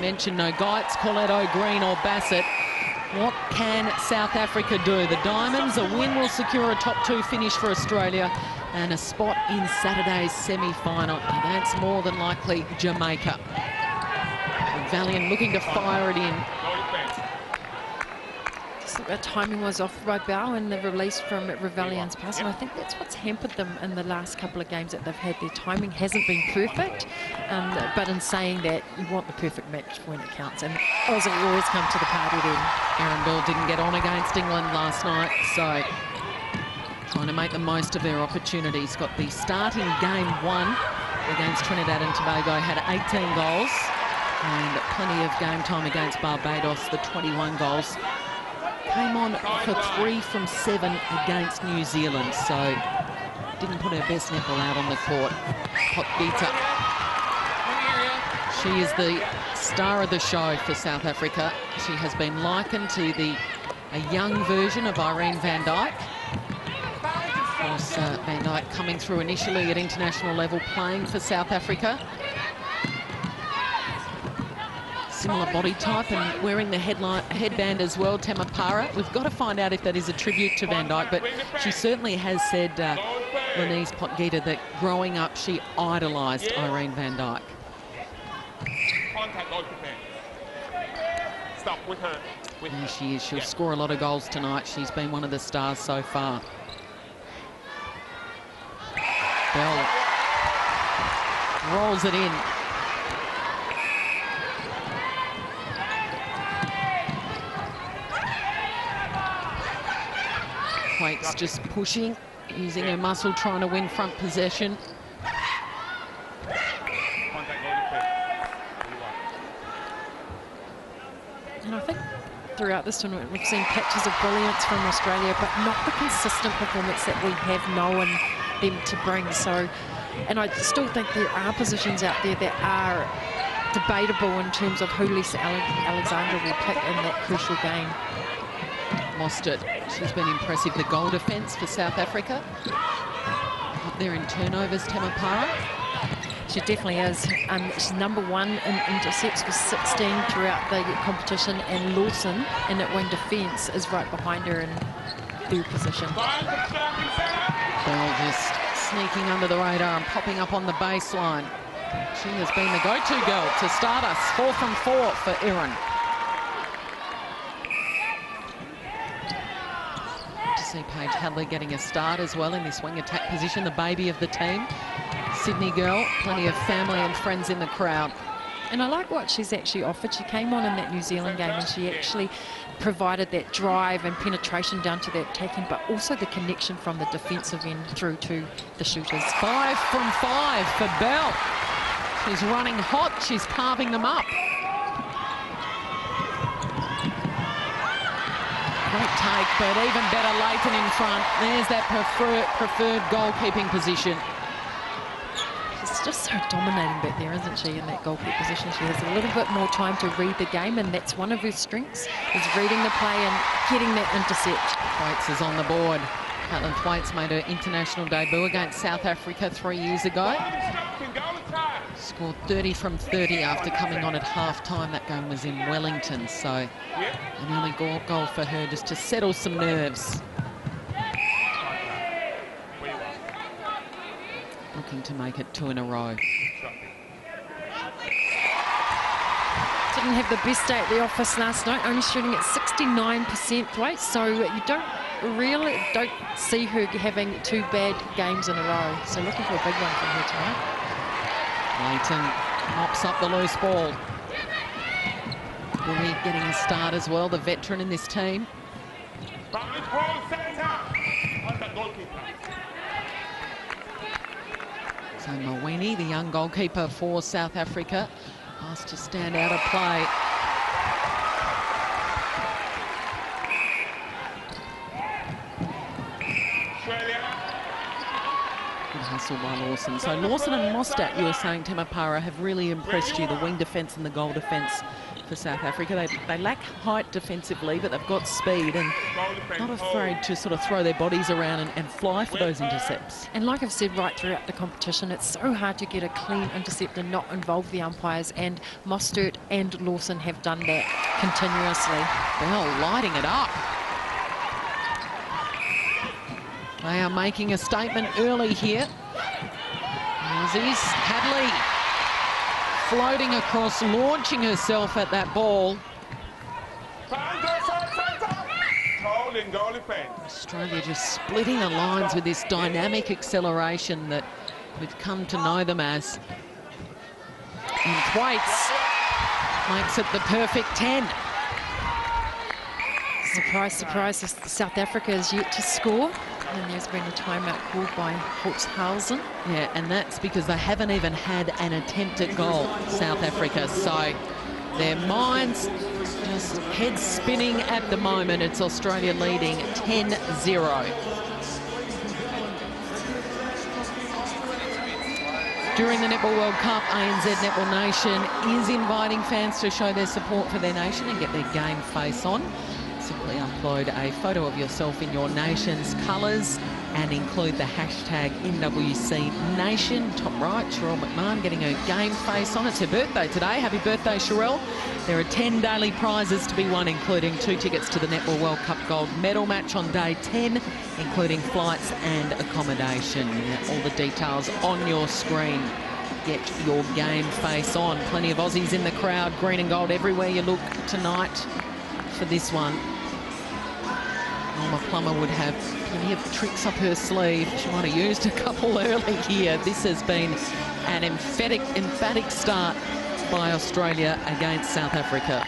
mentioned no Geitz, Coletto, Green or Bassett. What can South Africa do? The Diamonds, a win will secure a top 2 finish for Australia and a spot in Saturday's semi-final against more than likely Jamaica. Valiant looking to fire it in. The timing was off by Bell and the release from Revellion's pass, and I think that's what's hampered them in the last couple of games that they've had. Their timing hasn't been perfect, but in saying that, you want the perfect match when it counts, and Aussie always come to the party then. Aaron Bell didn't get on against England last night, so trying to make the most of their opportunities. Got the starting game 1 against Trinidad and Tobago, had 18 goals, and plenty of game time against Barbados, the 21 goals. Came on for 3 from 7 against New Zealand, so didn't put her best netball out on the court. Potgieter. She is the star of the show for South Africa. She has been likened to a young version of Irene van Dijk. Of course, Van Dijk coming through initially at international level, playing for South Africa. Similar body type and wearing the headband as well, Tamapara. We've got to find out if that is a tribute to Van Dijk, but she certainly has said, Lenise Potgieter, that growing up she idolised Irene van Dijk. Stop with her. And she is. She'll score a lot of goals tonight. She's been one of the stars so far. Bell rolls it in. Waits just pushing, using her muscle, trying to win front possession. And I think throughout this tournament we've seen patches of brilliance from Australia, but not the consistent performance that we have known them to bring. So, and I still think there are positions out there that are debatable in terms of who Lisa Alexander will pick in that crucial game. Lost it. She's been impressive. The goal defence for South Africa. Up there in turnovers, Tamapara. She definitely is. She's #1 in intercepts with 16 throughout the competition, and Lawson in that wing defence is right behind her in third position. Bell just sneaking under the radar and popping up on the baseline. She has been the go-to girl to start us. 4 from 4 for Erin. See Paige Hadley getting a start as well in this wing attack position, the baby of the team. Sydney girl, plenty of family and friends in the crowd. And I like what she's actually offered. She came on in that New Zealand game and she actually provided that drive and penetration down to that attacking, but also the connection from the defensive end through to the shooters. 5 from 5 for Bell. She's running hot, she's carving them up. Great take, but even better Leighton in front. There's that preferred goalkeeping position. She's just so dominating back there, isn't she, in that goalkeeper position? She has a little bit more time to read the game, and that's one of her strengths, is reading the play and getting that intercept. Thwaites is on the board. Caitlin Thwaites made her international debut against South Africa 3 years ago. Scored 30 from 30 after coming on at half-time. That game was in Wellington, so an early goal for her just to settle some nerves. Looking to make it 2 in a row. Didn't have the best day at the office last night, only shooting at 69% Thwaites, so you don't see her having 2 bad games in a row. So looking for a big one from her tonight. Leighton mops up the loose ball. Bully getting a start as well, the veteran in this team. So Mawini, the young goalkeeper for South Africa, asked to stand out of play. Good hustle by Lawson. So Lawson and Mostert, you were saying, Temapara, have really impressed you, the wing defence and the goal defence for South Africa. They lack height defensively, but they've got speed and not afraid to sort of throw their bodies around and fly for those intercepts. And like I've said right throughout the competition, it's so hard to get a clean intercept and not involve the umpires, and Mostert and Lawson have done that continuously. Well, lighting it up. They are making a statement early here. Aussies, Hadley floating across, launching herself at that ball. Australia just splitting the lines with this dynamic acceleration that we've come to know them as. And Thwaites makes it the perfect 10. Surprise, surprise, South Africa is yet to score. And there's been a timeout called by Holtzhausen. Yeah, and that's because they haven't even had an attempt at goal, South Africa. So their minds just head spinning at the moment. It's Australia leading 10-0. During the Netball World Cup, ANZ Netball Nation is inviting fans to show their support for their nation and get their game face on. Simply upload a photo of yourself in your nation's colours and include the hashtag NWC15. Top right, Sherelle McMahon getting her game face on. It's her birthday today. Happy birthday, Sherelle. There are 10 daily prizes to be won, including 2 tickets to the Netball World Cup gold medal match on day 10, including flights and accommodation. All the details on your screen. Get your game face on. Plenty of Aussies in the crowd, green and gold everywhere you look tonight for this one. Norma Plummer would have plenty of tricks up her sleeve. She might have used a couple early here. This has been an emphatic start by Australia against South Africa.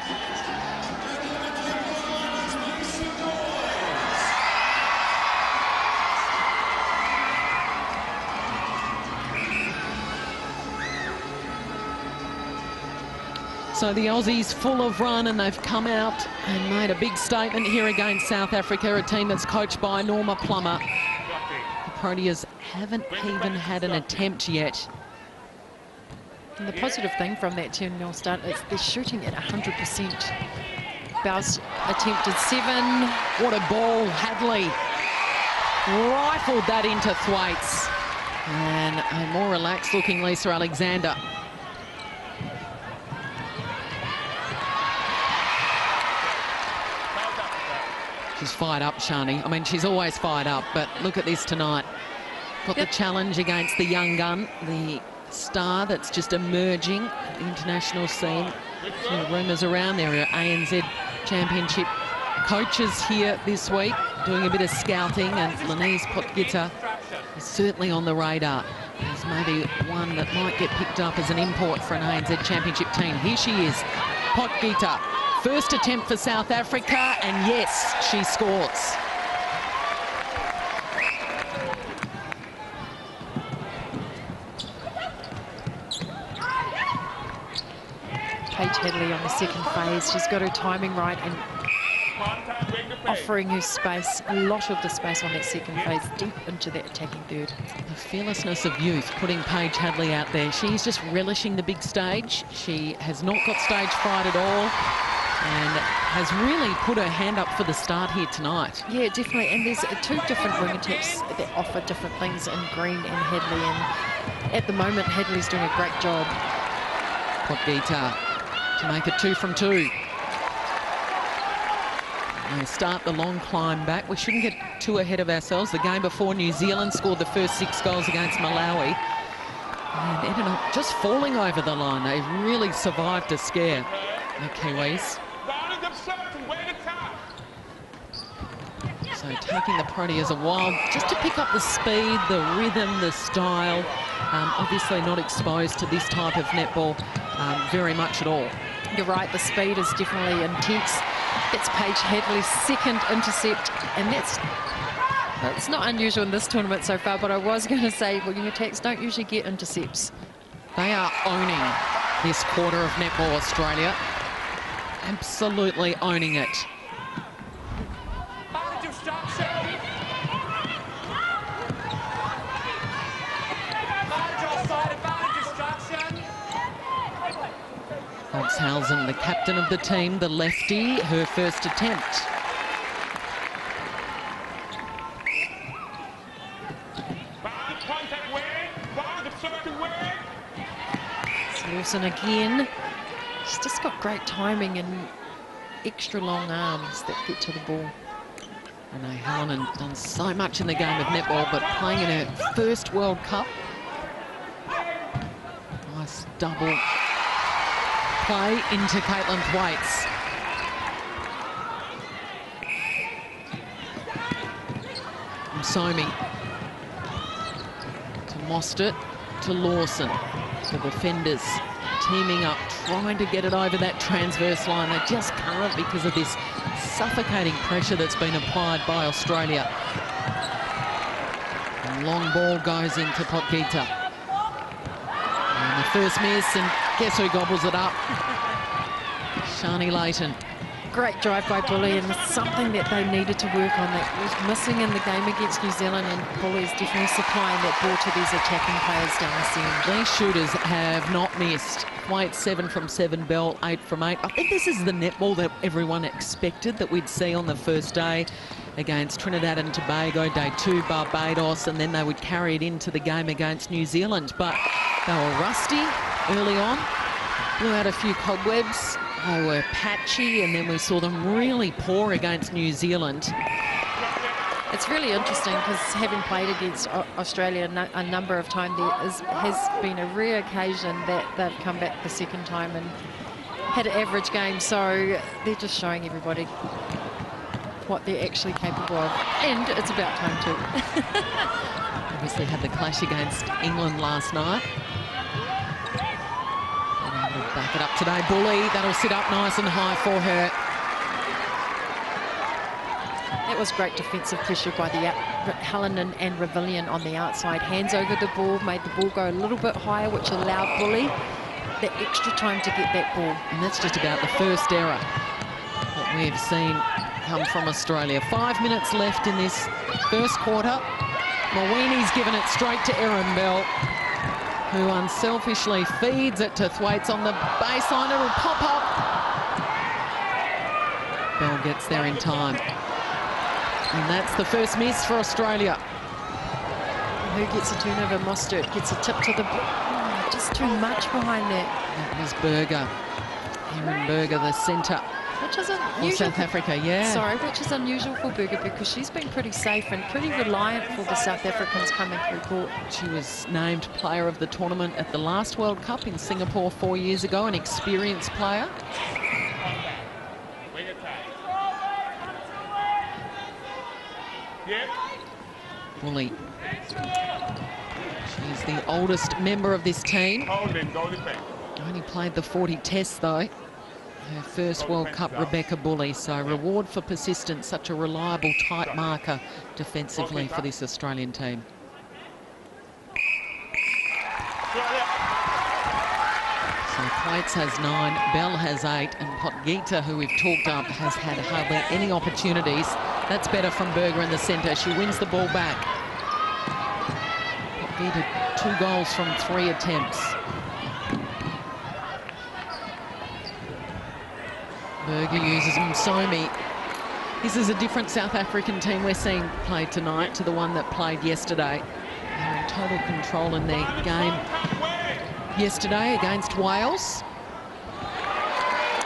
So the Aussies full of run, and they've come out and made a big statement here against South Africa, a team that's coached by Norma Plummer. The Proteas haven't even had an attempt yet. And the positive thing from that 10-0 start is they're shooting at 100%. Bowes attempted 7. What a ball, Hadley. Rifled that into Thwaites. And a more relaxed looking Lisa Alexander. She's fired up, Shani. I mean, she's always fired up, but look at this tonight. Got the challenge against the young gun, the star that's just emerging at the international scene. A few rumours around. There are ANZ Championship coaches here this week doing a bit of scouting, and Lenise Potgieter is certainly on the radar. There's maybe one that might get picked up as an import for an ANZ Championship team. Here she is, Potgieter. First attempt for South Africa, and yes, she scores. Paige Hadley on the second phase. She's got her timing right and offering her space, a lot of the space on that second phase, deep into that attacking third. The fearlessness of youth, putting Paige Hadley out there. She's just relishing the big stage. She has not got stage fright at all, and has really put her hand up for the start here tonight. Yeah, definitely. And there's 2 different wing attacks that offer different things in Green and Hadley. And at the moment, Hadley's doing a great job. Potgieter to make it 2 from 2. They start the long climb back. We shouldn't get too ahead of ourselves. The game before, New Zealand scored the first 6 goals against Malawi and ended up just falling over the line. They really survived a scare, the Kiwis. So taking the Proteas a while just to pick up the speed, the rhythm, the style. Obviously not exposed to this type of netball very much at all. You're right, the speed is definitely intense. It's Paige Hadley's second intercept, and that's not unusual in this tournament so far, but I was going to say wing attacks don't usually get intercepts. They are owning this quarter of netball, Australia. Absolutely owning it. captain of the team, the lefty, her first attempt. Lawson again. She's just got great timing and extra long arms that get to the ball. I know Helen done so much in the game of netball, but playing in her first World Cup. Nice double play into Caitlin Thwaites. Somi to Mostert to Lawson. The defenders teaming up, trying to get it over that transverse line. They just can't because of this suffocating pressure that's been applied by Australia. And long ball goes into Potgieter. And the first miss, and guess who gobbles it up? Shani Layton. Great drive by Bully, and something that they needed to work on that was missing in the game against New Zealand, and Bully is definitely supplying that ball to these attacking players down the centre. These shooters have not missed. White 7 from 7, Bell 8 from 8. I think this is the netball that everyone expected that we'd see on the first day against Trinidad and Tobago, day 2 Barbados, and then they would carry it into the game against New Zealand. But they were rusty early on, blew out a few cobwebs. They were patchy, and then we saw them really poor against New Zealand. It's really interesting because having played against Australia a number of times, has been a rare occasion that they've come back the second time and had an average game. So they're just showing everybody what they're actually capable of. And it's about time too. Obviously had the clash against England last night. Back it up today, Bully. That'll sit up nice and high for her. That was great defensive pressure by the Helen and Revillion on the outside. Hands over the ball, made the ball go a little bit higher, which allowed Bully that extra time to get that ball. And that's just about the first error that we've seen come from Australia. 5 minutes left in this first quarter. Mawini's given it straight to Erin Bell, who unselfishly feeds it to Thwaites on the baseline. It'll pop up. Bell gets there in time. And that's the first miss for Australia. Who gets a turnover? Mostert gets a tip to the ball. Just too much behind that. That was Berger. Erin Berger, the centre. Which is unusual. For South Africa, yeah. Sorry, which is unusual for Berger because she's been pretty safe and pretty reliant for the South Africans coming through court. She was named player of the tournament at the last World Cup in Singapore 4 years ago, an experienced player. Bully. She's the oldest member of this team. Only played the 40 tests though. Her first World Cup, Rebecca Bully. So reward for persistence, such a reliable, tight marker defensively for this Australian team. So Thwaites has 9, Bell has 8, and Potgieter, who we've talked up, has had hardly any opportunities. That's better from Berger in the centre. She wins the ball back. Potgieter 2 goals from 3 attempts. Berger uses Msomi. This is a different South African team we're seeing play tonight to the one that played yesterday. They're in total control in their game yesterday against Wales.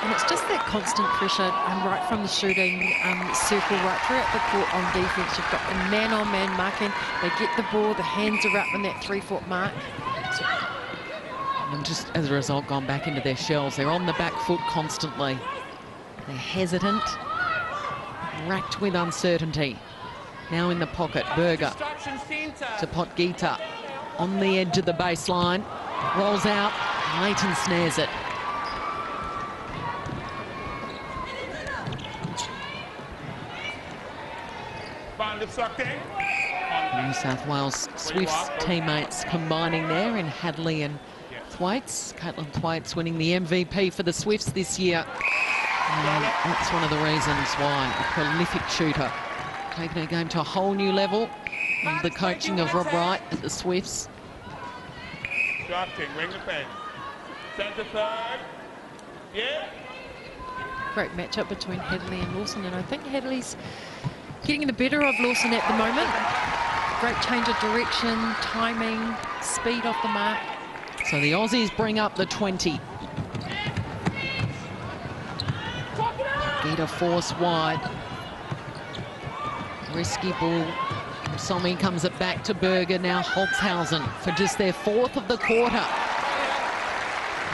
And it's just that constant pressure right from the shooting circle right throughout the court on defence. You've got the man-on-man marking. They get the ball, the hands are up in that 3-foot mark. And just as a result, gone back into their shells. They're on the back foot constantly. They're hesitant, racked with uncertainty. Now in the pocket, Berger to Potgieter. On the edge of the baseline, rolls out, Layton snares it. New South Wales Swifts teammates combining there in Hadley and Thwaites. Caitlin Thwaites winning the MVP for the Swifts this year. And that's one of the reasons why. A prolific shooter. Taking her game to a whole new level under the coaching of Rob Wright at the Swifts. Ring the pen. Centre third. Yeah. great matchup between Hadley and Lawson, and I think Hadley's getting the better of Lawson at the moment. Great change of direction, timing, speed off the mark. So the Aussies bring up the 20. Gita force wide. Risky ball. Somi comes it back to Berger, now Holtzhausen for just their 4th of the quarter.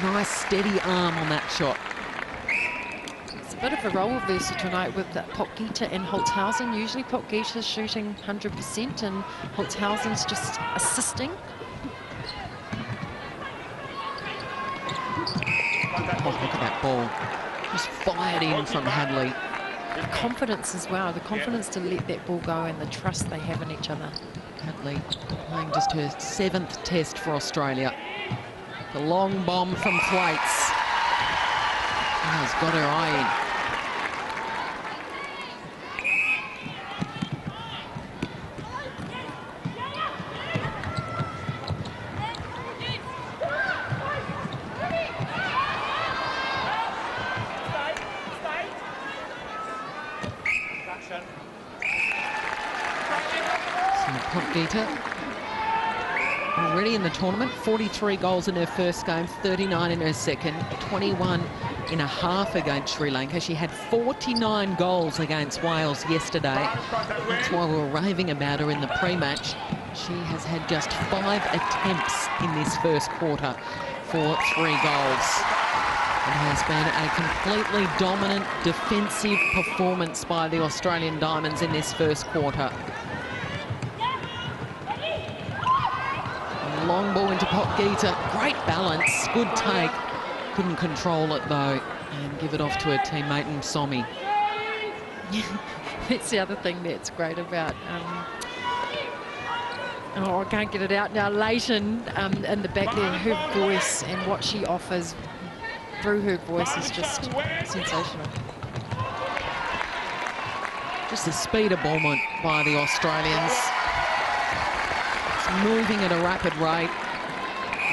Nice steady arm on that shot. It's a bit of a role reversal tonight with Potgieter and Holtzhausen. Usually Potgieter's shooting 100% and Holtzhausen's just assisting. Oh, look at that ball. Just fired in from Hadley. The confidence as well, the confidence to let that ball go and the trust they have in each other. Hadley playing just her 7th test for Australia. The long bomb from Thwaites. Has got her eye in. Potgieter already in the tournament, 43 goals in her first game, 39 in her second, 21 in a half against Sri Lanka. She had 49 goals against Wales yesterday. That's why we were raving about her in the pre-match. She has had just 5 attempts in this first quarter for 3 goals. It has been a completely dominant defensive performance by the Australian Diamonds in this first quarter. Long ball into Potgieter, great balance, good take. Couldn't control it though and give it off to her teammate Somi. That's the other thing that's great about, oh, I can't get it out now, Leighton in the back there, her voice and what she offers through her voice is just sensational. Just the speed of bowling by the Australians. Moving at a rapid rate,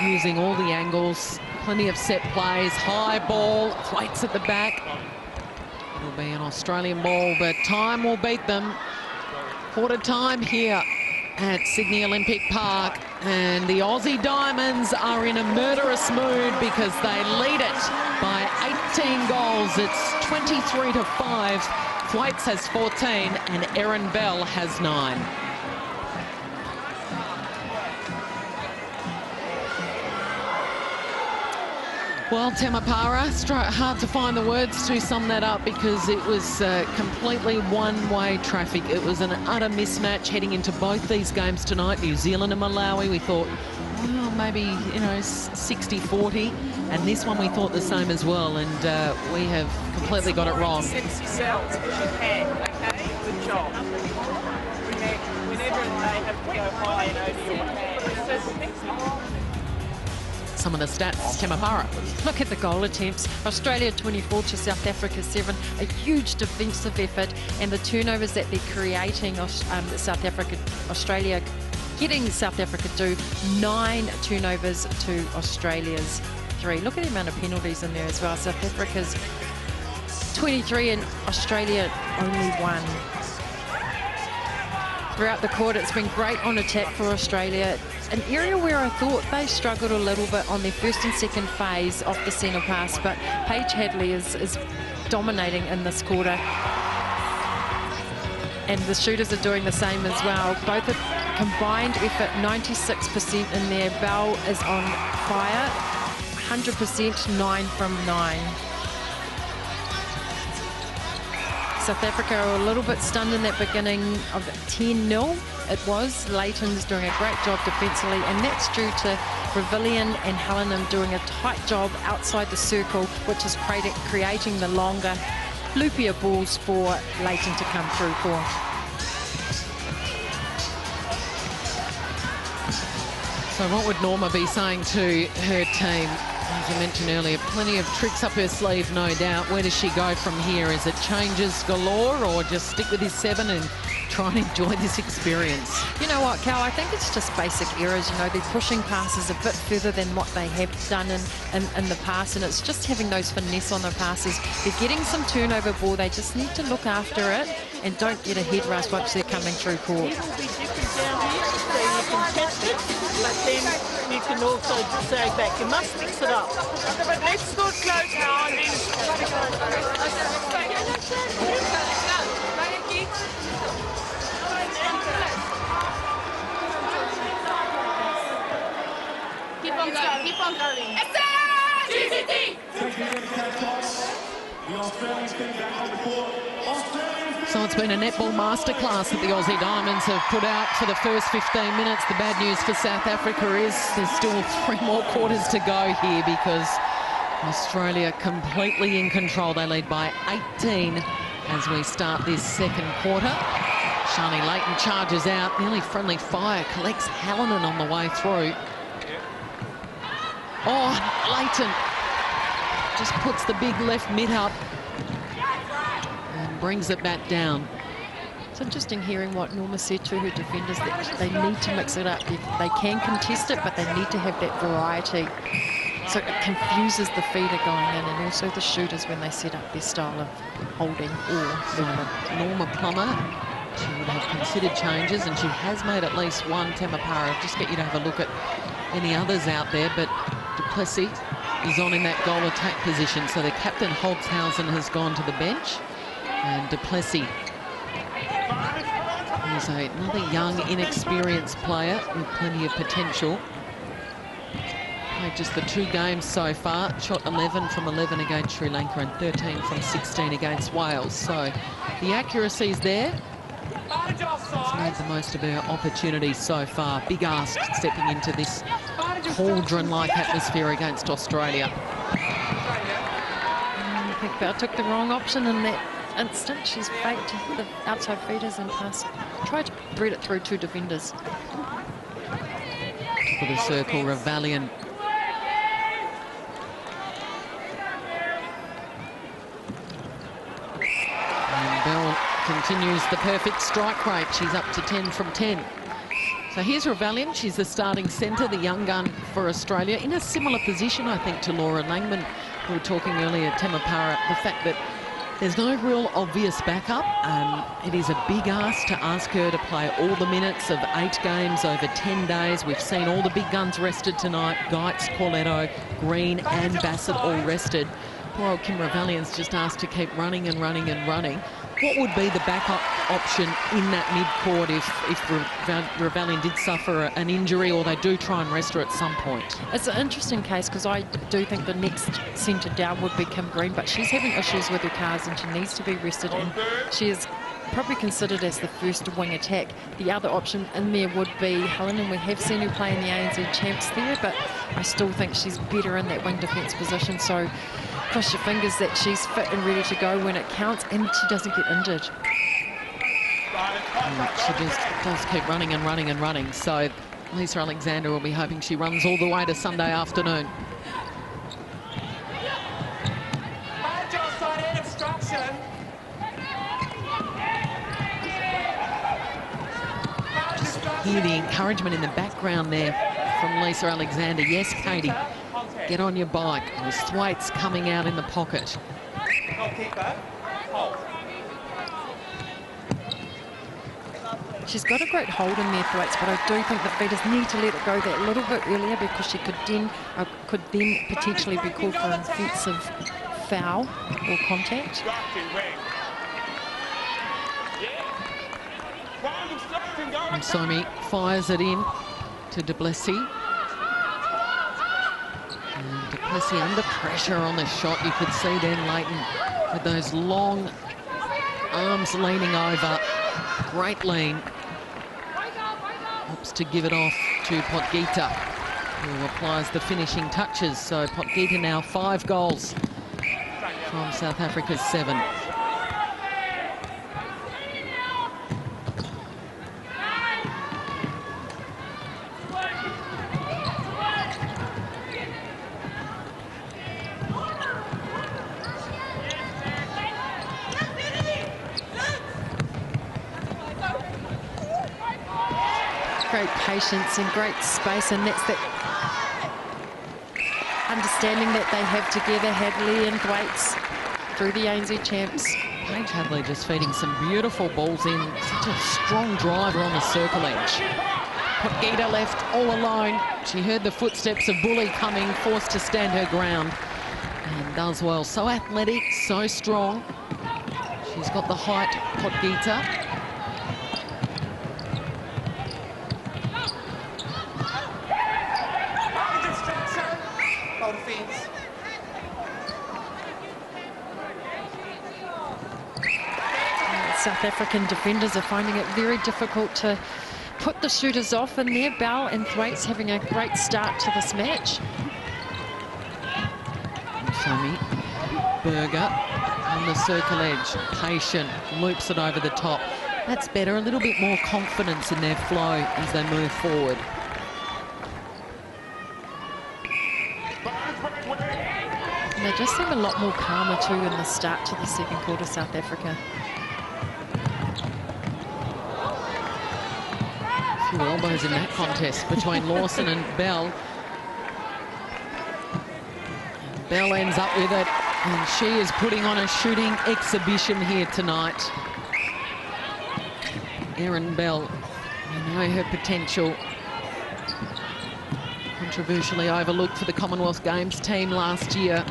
using all the angles, plenty of set plays, high ball, Thwaites at the back. It'll be an Australian ball, but time will beat them. Quarter time here at Sydney Olympic Park, and the Aussie Diamonds are in a murderous mood because they lead it by 18 goals. It's 23-5. Thwaites has 14 and Erin Bell has 9. Well, Temapara, hard to find the words to sum that up because it was completely one-way traffic. It was an utter mismatch heading into both these games tonight. New Zealand and Malawi, we thought, well, maybe, you know, 60-40. And this one we thought the same as well, and we have completely got it wrong. Sense yourselves if you can, okay? Good job. Whenever they have to go high and over your hand. Some of the stats, Temapara. Look at the goal attempts. Australia 24 to South Africa 7. A huge defensive effort, and the turnovers that they're creating, Australia getting South Africa to 9 turnovers to Australia's 3. Look at the amount of penalties in there as well. South Africa's 23 and Australia only 1. Throughout the court, it's been great on attack for Australia. An area where I thought they struggled a little bit on their first and second phase off the centre pass, but Paige Hadley is dominating in this quarter. And the shooters are doing the same as well. Both a combined effort, 96% in there. Bell is on fire, 100%, 9 from 9. South Africa are a little bit stunned in that beginning of 10-0. It was. Leighton's doing a great job defensively, and that's due to Revillion and Hallinan doing a tight job outside the circle, which is creating the longer, loopier balls for Leighton to come through for. So what would Norma be saying to her team? As I mentioned earlier, plenty of tricks up her sleeve, no doubt. Where does she go from here? Is it changes galore or just stick with his 7 and try and enjoy this experience. You know what, Cal, I think it's just basic errors. You know, they're pushing passes a bit further than what they have done in the past, and it's just having those finesse on the passes. They're getting some turnover ball. They just need to look after it and don't get a head rush once they're coming through court. It will be different down here, so you can test it, but then you can also sag back. You must mix it up. But let's go close now and keep on going, keep on going. So it's been a netball masterclass that the Aussie Diamonds have put out for the first 15 minutes. The bad news for South Africa is there's still 3 more quarters to go here because Australia completely in control. They lead by 18 as we start this second quarter. Shani Layton charges out, nearly friendly fire, collects Hallinan on the way through. Oh, Layton just puts the big left mid up and brings it back down. It's interesting hearing what Norma said to her defenders, that they need to mix it up. They can contest it, but they need to have that variety. So it confuses the feeder going in and also the shooters when they set up their style of holding or movement. Norma Plummer, she would have considered changes, and she has made at least one. Temapara, just get you to have a look at any others out there, but Duplessis is on in that goal attack position, so the captain Holtzhausen has gone to the bench, and Duplessis is another young, inexperienced player with plenty of potential. Played just the 2 games so far, shot 11 from 11 against Sri Lanka and 13 from 16 against Wales, so the accuracy's there. She's made the most of her opportunities so far. Big ask stepping into this cauldron-like atmosphere against Australia. I think Bell took the wrong option in that instant. She's faked the outside feeders and tried to thread it through 2 defenders. For the circle, Ravalian. And Bell continues the perfect strike rate. She's up to 10 from 10. So here's Ravalian. She's the starting centre, the young gun for Australia, in a similar position, I think, to Laura Langman. We were talking earlier, Temapara, the fact that there's no real obvious backup. It is a big ask to ask her to play all the minutes of 8 games over 10 days. We've seen all the big guns rested tonight. Geitz, Corletto, Green and Bassett all rested. Poor old Kim Ravalian's just asked to keep running and running and running. What would be the backup option in that mid-court if Ravalian did suffer an injury, or they do try and rest her at some point? It's an interesting case because I do think the next centre down would be Kim Green, but she's having issues with her calves and she needs to be rested, and she is probably considered as the first wing attack. The other option in there would be Helen, and we have seen her play in the ANZ Champs there, but I still think she's better in that wing defence position. So cross your fingers that she's fit and ready to go when it counts and she doesn't get injured. She just does keep running and running and running. So Lisa Alexander will be hoping she runs all the way to Sunday afternoon. Just hear the encouragement in the background there from Lisa Alexander. Yes, Katie, get on your bike. With Thwaites coming out in the pocket. She's got a great hold in there, Thwaites, but I do think the feeders need to let it go that little bit earlier because she could then potentially be called for an offensive foul or contact. And Somi fires it in to Duplessis. And Duplessis under pressure on the shot. You could see then Layton with those long arms leaning over. Great lean. Opts to give it off to Potgieter, who applies the finishing touches. So Potgieter now 5 goals from South Africa's 7. great patience and great space, and that's that understanding that they have together, Hadley and Thwaites, through the ANZ champs. Paige Hadley just feeding some beautiful balls in. Such a strong driver on the circle edge. Potgieter left all alone. She heard the footsteps of Bully coming, forced to stand her ground. And does well. So athletic, so strong. She's got the height, Potgieter. South African defenders are finding it very difficult to put the shooters off in there. Bell and Thwaites having a great start to this match. Sammy Berger on the circle edge, patient, loops it over the top. That's better, a little bit more confidence in their flow as they move forward. And they just seem a lot more calmer too in the start to the second quarter, South Africa. A few elbows in that contest between Lawson and Bell. Bell ends up with it, and she is putting on a shooting exhibition here tonight. Erin Bell, you know her potential. Controversially overlooked for the Commonwealth Games team last year.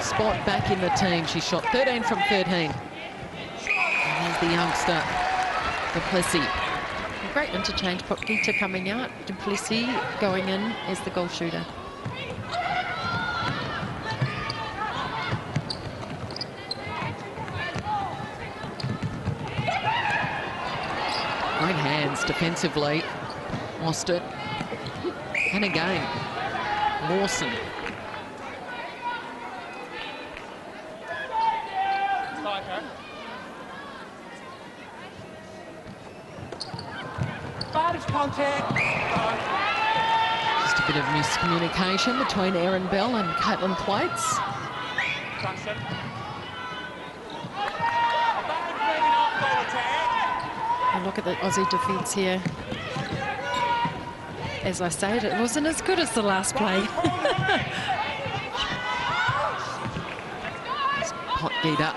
Spot back in the team. She shot 13 from 13. And there's the youngster, Duplessis. A great interchange, Potgieter coming out, Duplessis going in as the goal shooter. Great hands defensively. Lost it. And again, Lawson. Just a bit of miscommunication between Erin Bell and Caitlin Thwaites. And look at the Aussie defence here. As I said, it wasn't as good as the last play. Potgieter.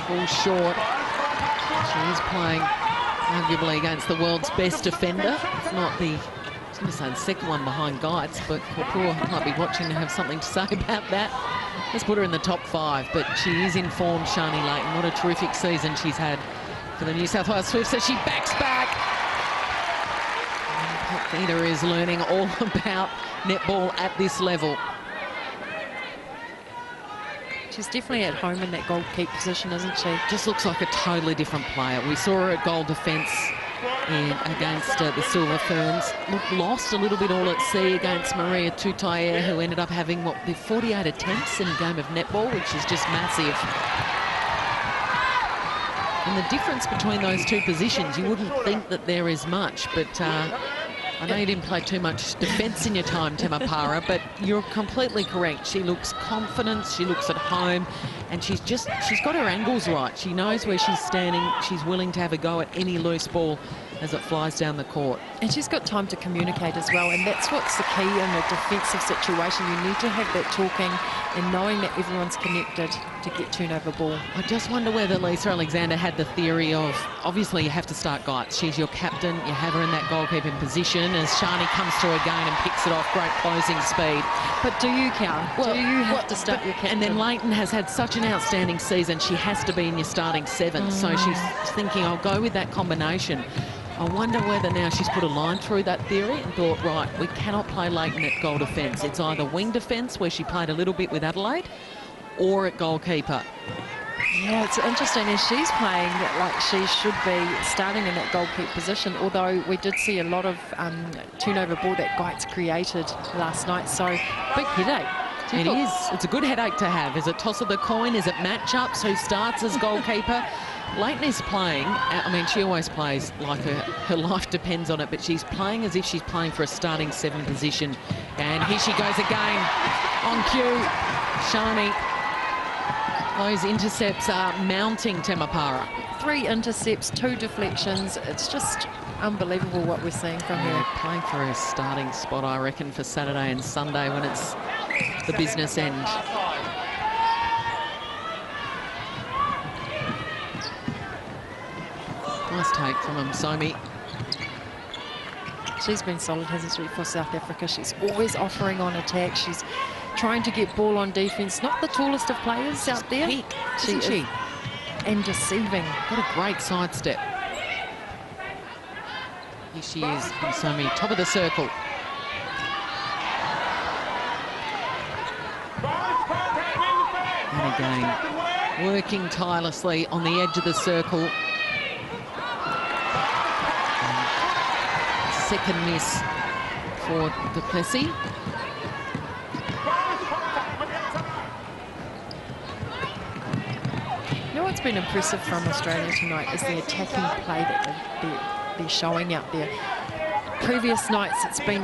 Full short. She is playing arguably against the world's best defender. It's not the, I was going to say the second one behind Geitz, but Kapoor might be watching to have something to say about that. Let's put her in the top 5, but she is in form, Shani Layton. What a terrific season she's had for the New South Wales Swifts as she backs back. Potgieter is learning all about netball at this level. She's definitely at home in that goal keep position, isn't she? Just looks like a totally different player. We saw her at goal defence against the Silver Ferns. Looked lost a little bit all at sea against Maria Tutayer, who ended up having, what, the 48 attempts in a game of netball, which is just massive. And the difference between those two positions, you wouldn't think that there is much, but I know you didn't play too much defence in your time, Temapara, but you're completely correct. She looks confident, she looks at home, and she's got her angles right. She knows where she's standing. She's willing to have a go at any loose ball as it flies down the court. And she's got time to communicate as well, and that's what's the key in a defensive situation. You need to have that talking and knowing that everyone's connected to get turnover ball. I just wonder whether Lisa Alexander had the theory of, obviously you have to start Geitz. She's your captain, you have her in that goalkeeping position. As Shani comes through again and picks it off, great closing speed. But do you count? Well, do you have to start your captain? And then Leighton has had such an outstanding season, she has to be in your starting 7. So she's thinking, I'll go with that combination. I wonder whether now she's put a line through that theory and thought, right, we cannot play Leighton at goal defence. It's either wing defence, where she played a little bit with Adelaide, or at goalkeeper. Yeah, it's interesting as she's playing like she should be starting in that goalkeeper position, although we did see a lot of turnover ball that Geitz created last night, so big headache. It is. It's a good headache to have. Is it toss of the coin? Is it matchups? Who starts as goalkeeper? Leighton is playing, I mean, she always plays like her life depends on it, but she's playing as if she's playing for a starting 7 position. And here she goes again on cue. Shani Those intercepts are mounting Temapara. 3 intercepts, 2 deflections. It's just unbelievable what we're seeing from her. Playing for a starting spot, I reckon, for Saturday and Sunday when it's the business end. Nice take from Msomi. She's been solid, hasn't she, for South Africa. She's always offering on attack. She's trying to get ball on defence. Not the tallest of players out there. Peak, isn't she? And deceiving. What a great sidestep. Here she is, Msomi, top of the circle. And again, working tirelessly on the edge of the circle. Second miss for Du Plessis. You know what's been impressive from Australia tonight is the attacking play that they're showing out there. Previous nights it's been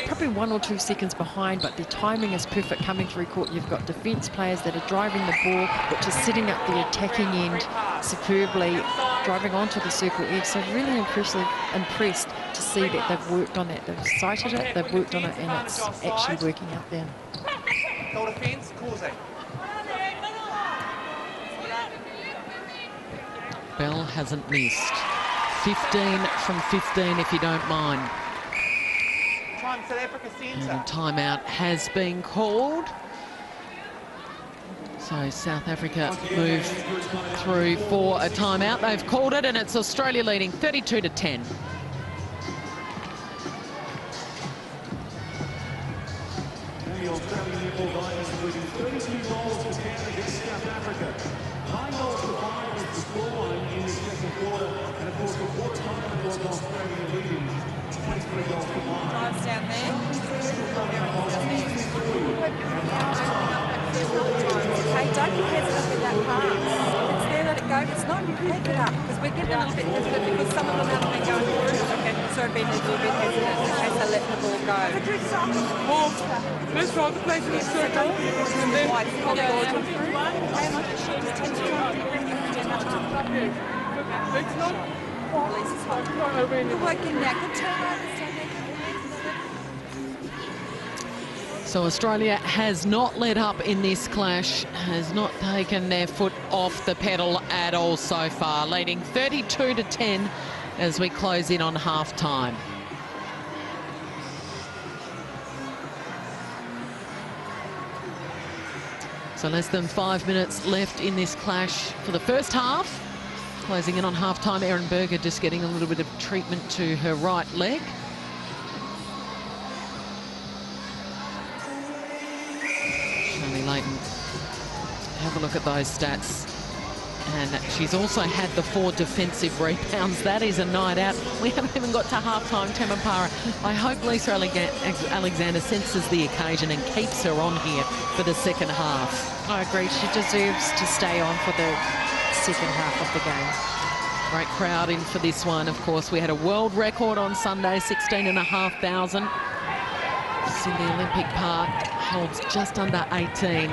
probably 1 or 2 seconds behind, but the timing is perfect coming through court. You've got defence players that are driving the ball, which is setting up the attacking end superbly, driving onto the circle edge. So really impressed to see that they've worked on that. They've sighted it, they've worked on it, and it's actually working out there. Bell hasn't missed. 15 from 15, if you don't mind. And a timeout has been called. So South Africa move through for a timeout. They've called it, and it's Australia leading 32-10. Drives down there. Hey, don't be hesitant with that pass. It's there, let it go. If it's not, pick it up. Because we're getting a little bit hesitant because some of them haven't been going through. Okay, so we're being a little bit hesitant in case they let the ball go. Well, let's try the place in the circle. And then it's not. Good work in there. Good turnovers. So Australia has not let up in this clash, has not taken their foot off the pedal at all so far, leading 32-10 as we close in on half-time. So less than 5 minutes left in this clash for the first half. Closing in on half-time, Erin Berger just getting a little bit of treatment to her right leg. Leighton, have a look at those stats. And she's also had the 4 defensive rebounds. That is a night out. We haven't even got to half-time, Temapara. I hope Lisa Alexander senses the occasion and keeps her on here for the second half. I agree. She deserves to stay on for the second half of the game. Great crowd in for this one. Of course, we had a world record on Sunday, 16,500. Sydney Olympic Park holds just under 18.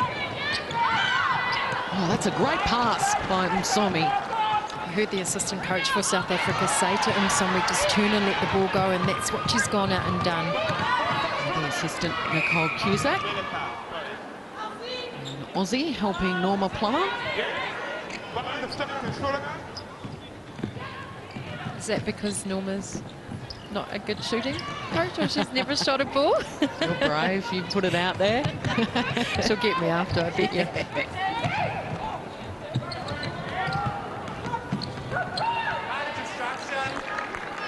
Oh, that's a great pass by Msomi. I heard the assistant coach for South Africa say to Msomi, just turn and let the ball go, and that's what she's gone out and done. The assistant, Nicole Cusack. And Aussie helping Norma Plummer. Is that because Norma's not a good shooting coach, or she's never shot a ball? You're brave, you put it out there. She'll get me after, I bet you.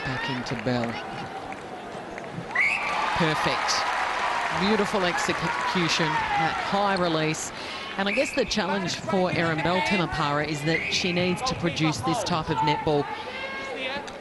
Back into Bell. Perfect. Beautiful execution, that high release. And I guess the challenge for Erin Bell Temapara is that she needs to produce this type of netball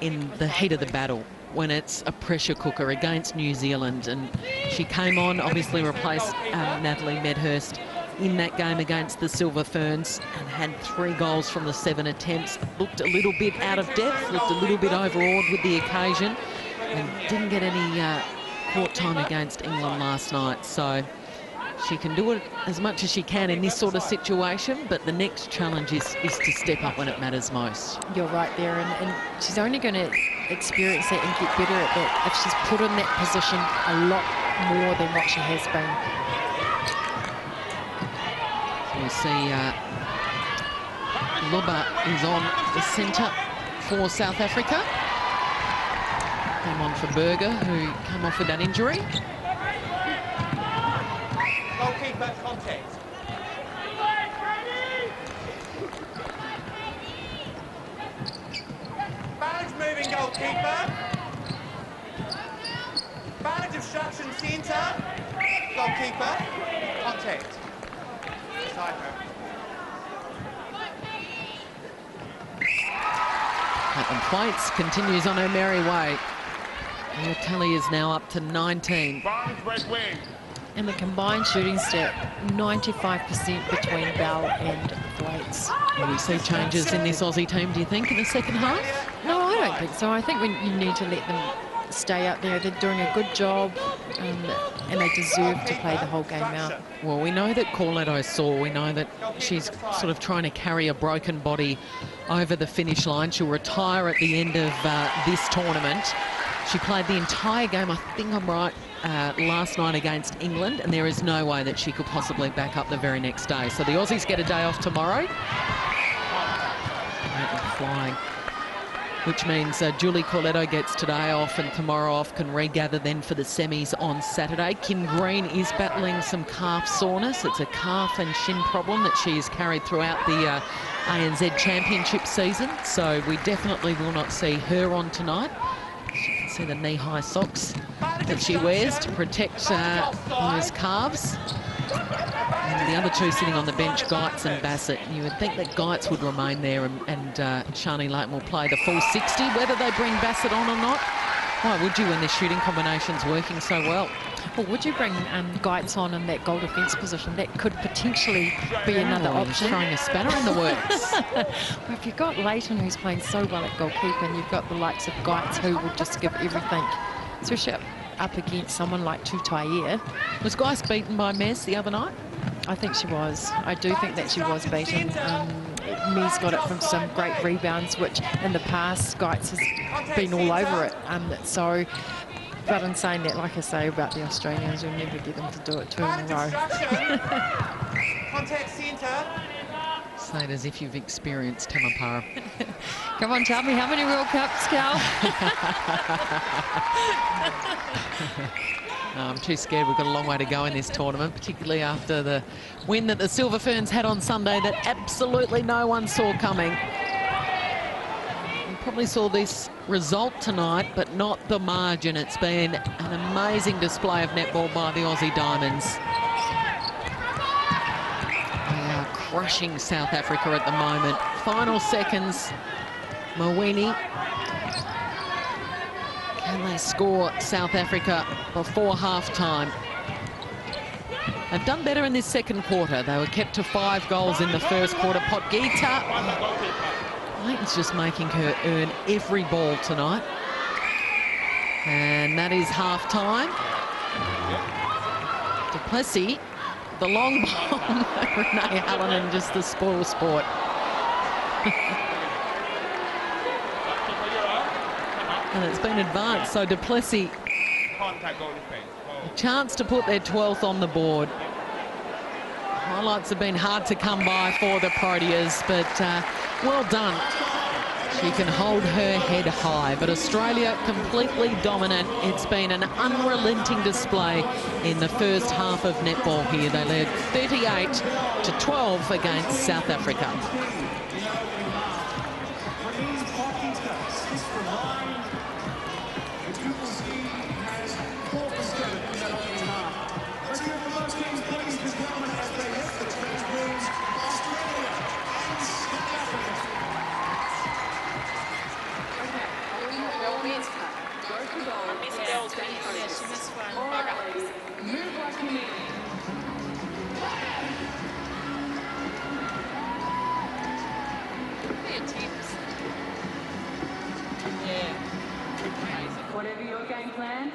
in the heat of the battle, when it's a pressure cooker against New Zealand. And she came on, obviously replaced Natalie Medhurst in that game against the Silver Ferns, and had 3 goals from the 7 attempts. Looked a little bit out of depth, looked a little bit overawed with the occasion, and didn't get any court time against England last night. So She can do it as much as she can in this sort of situation, but the next challenge is to step up when it matters most. You're right there, and she's only going to experience that and get better at that if she's put in that position a lot more than what she has been. So we see Luba is on the centre for South Africa. Came on for Berger, who came off with that injury. Goalkeeper contact. Barge moving goalkeeper. Barge obstruction centre. Goalkeeper contact. Side her. Caitlin Thwaites continues on her merry way. Her tally is now up to 19. Barge red wing. And the combined shooting stat, 95% between Bell and Thwaites. Will we see changes in this Aussie team, do you think, in the second half? No, I don't think so. I think you need to let them stay up there. They're doing a good job, and they deserve to play the whole game out. Well, we know that Corletto's sore. We know that she's sort of trying to carry a broken body over the finish line. She'll retire at the end of this tournament. She played the entire game, I think I'm right, last night against England, and there is no way that she could possibly back up the very next day. So the Aussies get a day off tomorrow. Flying. Which means Julie Corletto gets today off and tomorrow off, can regather then for the semis on Saturday. Kim Green is battling some calf soreness. It's a calf and shin problem that she's carried throughout the ANZ Championship season. So we definitely will not see her on tonight. You can see the knee-high socks that she wears to protect those calves. And the other two sitting on the bench, Geitz and Bassett. You would think that Geitz would remain there and Shani Layton will play the full 60. Whether they bring Bassett on or not, why would you when the shooting combination's working so well? Well, would you bring Geitz on in that goal defence position? That could potentially be another option. Throwing a spanner in the works. Well, if you've got Layton, who's playing so well at goalkeeper, and you've got the likes of Geitz, who will just give everything, especially up against someone like Tutaia. Was Geitz beaten by Mez the other night? I think she was. I do think that she was beaten. Mez got it from some great rebounds, which in the past, Geitz has been all over it. But in saying that, like I say about the Australians, you'll never get them to do it 2 in a row. Contact centre. Say it as if you've experienced Tamapara. Come on, tell me how many World Cups, Cal? No, I'm too scared. We've got a long way to go in this tournament, particularly after the win that the Silver Ferns had on Sunday that absolutely no one saw coming. You probably saw this result tonight, but not the margin. It's been an amazing display of netball by the Aussie Diamonds. They are crushing South Africa at the moment. Final seconds, Mawini. Can they score South Africa before half-time? They've done better in this second quarter. They were kept to 5 goals in the first quarter. Potgieter, Layton's just making her earn every ball tonight. And that is half-time. Duplessis, the long bomb. Renee Hallinan, just the spoil sport. And it's been advanced, so Duplessis, a chance to put their 12th on the board. Highlights have been hard to come by for the Proteas, but well done. She can hold her head high, but Australia completely dominant. It's been an unrelenting display in the first half of netball here. They led 38-12 against South Africa. Whatever your game plan,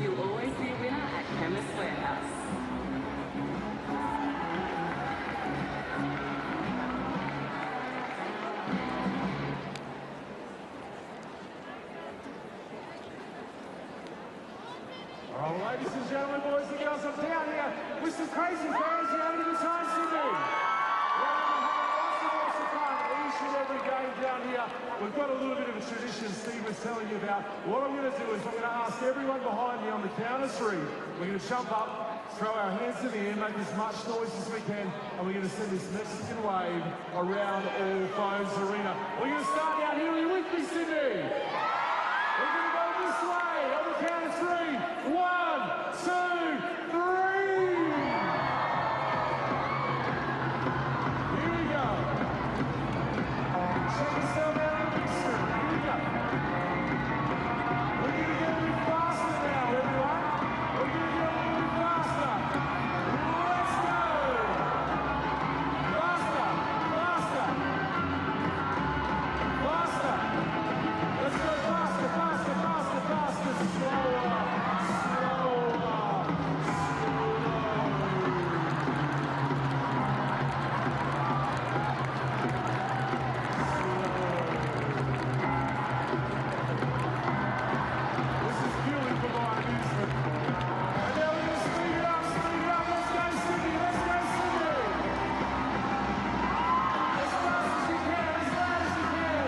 you'll always be a winner at Chemist Warehouse. Ladies and gentlemen, boys and girls, I'm down here with some crazy fans. You having a good time, Sydney? We're having lots and lots of fun each and every game down here. We've got a little bit of a tradition Steve was telling you about. What I'm going to do is I'm going to ask everyone behind me on the count of three. We're going to jump up, throw our hands in the air, make as much noise as we can, and we're going to send this Mexican wave around all Phones Arena. We're going to start down here. Are you with me, Sydney? We're going to go this way on the count of three. 1, 2, 3. Here we go. Check yourself out on the screen. Here we go. We're going to get a bit faster now, everyone. We're going to get a little bit faster. Let's go. Faster, faster. Faster. Let's go faster, faster, faster, faster. Slower, slower, slower. This is purely for my amusement. And now we're going to speed it up, speed it up. Let's go, Sydney, let's go, Sydney. As fast as you can, as loud as you can.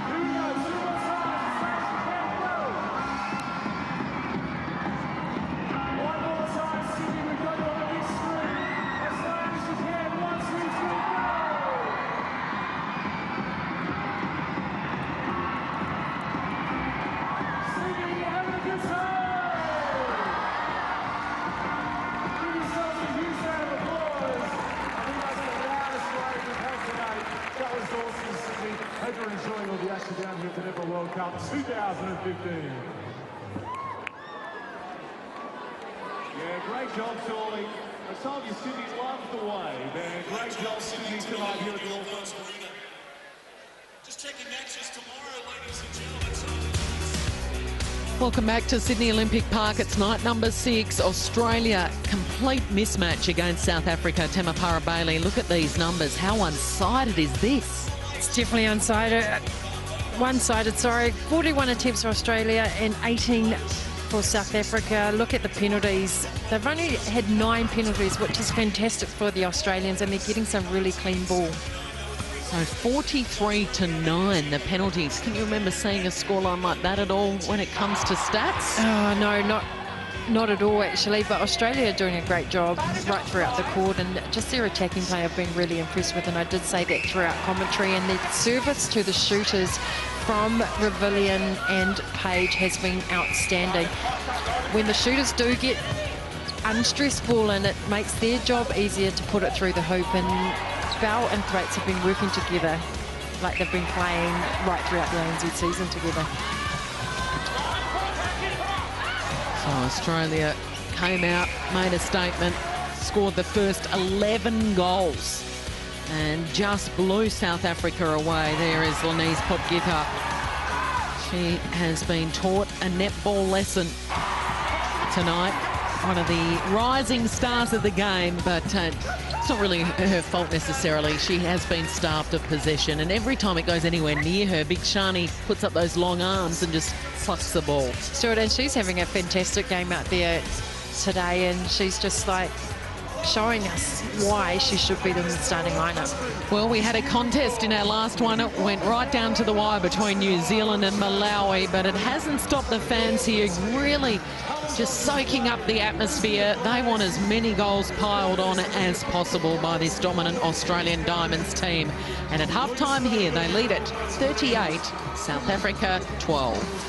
Here we go, 2 more times, as fast as you can, go. 1 more time, Sydney, we've got you on the big screen. As loud as you can, 1, 2, 3, go. Sydney, you're having a good time! Give yourselves a huge round of applause. I think that's the loudest wave we've had tonight. That was awesome, Sydney. Hope you're enjoying all the action down here at the Netball World Cup 2015. Yeah, great job, Charlie. I told you, Sydney loved the wave. And great job, Sydney, tonight here at the World Cup. Just taking matches tomorrow, ladies and gentlemen. Welcome back to Sydney Olympic Park. It's night number 6. Australia, complete mismatch against South Africa. Temapara Bailey, look at these numbers. How one-sided is this? It's definitely one-sided, sorry. 41 attempts for Australia and 18 for South Africa. Look at the penalties. They've only had 9 penalties, which is fantastic for the Australians, and they're getting some really clean ball. So 43-9, the penalties. Can you remember seeing a scoreline like that at all when it comes to stats? Oh, no, not at all, actually. But Australia are doing a great job right throughout the court, and just their attacking play I've been really impressed with, and I did say that throughout commentary. And their service to the shooters from Revillion and Page has been outstanding. When the shooters do get unstressed ball in, it makes their job easier to put it through the hoop, and Bell and Threats have been working together like they've been playing right throughout the ANZ season together. So Australia came out, made a statement, scored the first 11 goals and just blew South Africa away. There is Lenise Potgieter. She has been taught a netball lesson tonight. One of the rising stars of the game, but it's not really her fault necessarily. She has been starved of possession, and every time it goes anywhere near her, Big Shani puts up those long arms and just plucks the ball. Stuart, and she's having a fantastic game out there today, and she's just like showing us why she should be in the starting lineup. Well, we had a contest in our last one. It went right down to the wire between New Zealand and Malawi, but it hasn't stopped the fans here really just soaking up the atmosphere. They want as many goals piled on as possible by this dominant Australian Diamonds team. And at halftime here, they lead it 38, South Africa 12.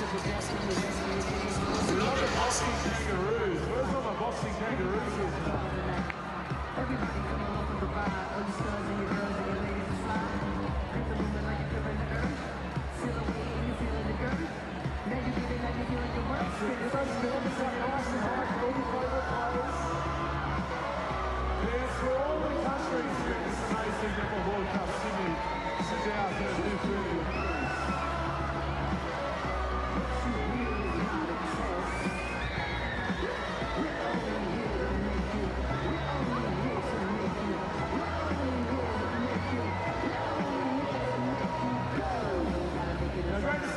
Great to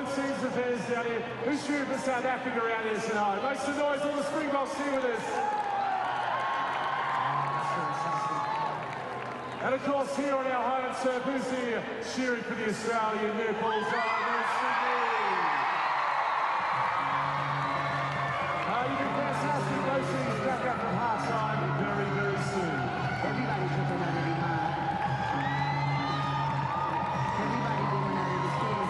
scenes the fans down here. Who's cheering for South Africa around here tonight? Make some noise, all the Springboks here with us. And of course, here on our home turf, who's here cheering for the Australian netball side? You can pass us and go see back up from half-time very, very soon. Everybody's looking at it, everybody going out of the stage.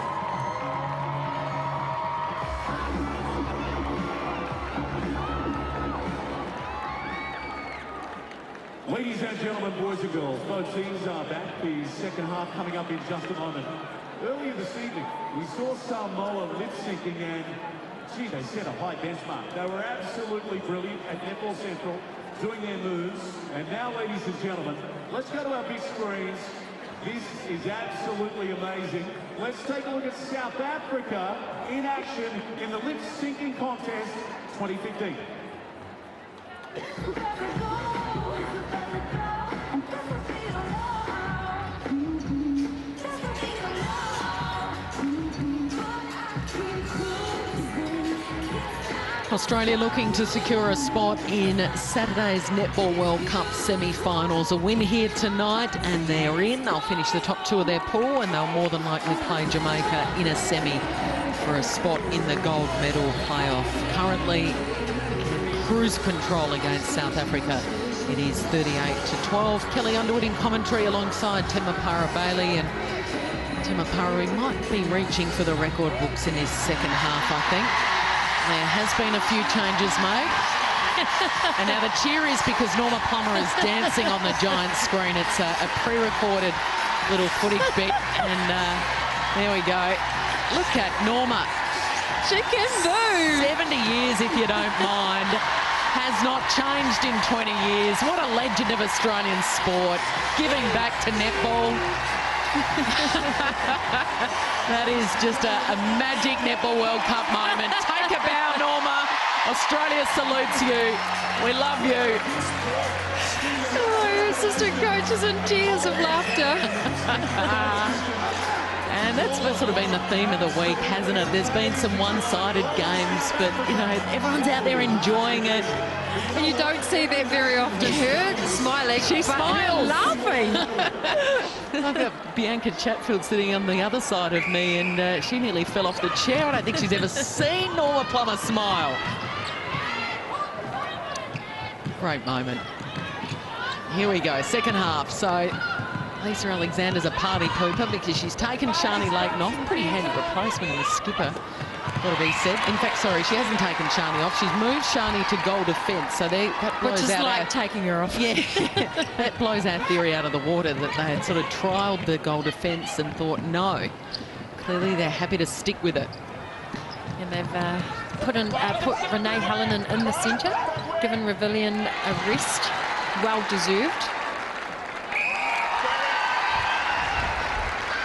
Ladies and gentlemen, boys and girls, both teams are back. The second half coming up in just a moment. Earlier this evening, we saw Samoa lip-syncing and gee, they set a high benchmark. They were absolutely brilliant at Netball Central, doing their moves. And now, ladies and gentlemen, let's go to our big screens. This is absolutely amazing. Let's take a look at South Africa in action in the lip-syncing contest 2015. Australia looking to secure a spot in Saturday's Netball World Cup semi-finals. A win here tonight and they're in. They'll finish the top two of their pool and they'll more than likely play Jamaica in a semi for a spot in the gold medal playoff. Currently in cruise control against South Africa. It is 38-12. Kelly Underwood in commentary alongside Temapara Bailey, and Temapara might be reaching for the record books in his second half, I think. There has been a few changes made. And now the cheer is because Norma Plummer is dancing on the giant screen. It's a pre-recorded little footage bit. And there we go. Look at Norma. She can do. 70 years, if you don't mind. Has not changed in 20 years. What a legend of Australian sport. Giving back to netball. That is just a magic Netball World Cup moment. Take a bow, Norma. Australia salutes you. We love you. Oh, your assistant coach is in tears of laughter. And that's sort of been the theme of the week, hasn't it? There's been some one-sided games, but, you know, everyone's out there enjoying it. And you don't see that very often. Her smiling, she smiles, laughing. I've got Bianca Chatfield sitting on the other side of me, and she nearly fell off the chair. I don't think she's ever seen Norma Plummer smile. Great moment. Here we go, second half. So Lisa Alexander's a party pooper because she's taken Shani Layton off. Pretty handy replacement in the skipper, got to be said. In fact, sorry, she hasn't taken Shani off. She's moved Shani to goal defence. So that blows Which is out like taking her off. Yeah, that blows our theory out of the water that they had sort of trialled the goal defence and thought, no. Clearly they're happy to stick with it. And they've put Renee Hallinan in the centre, given Revillion a rest, well deserved.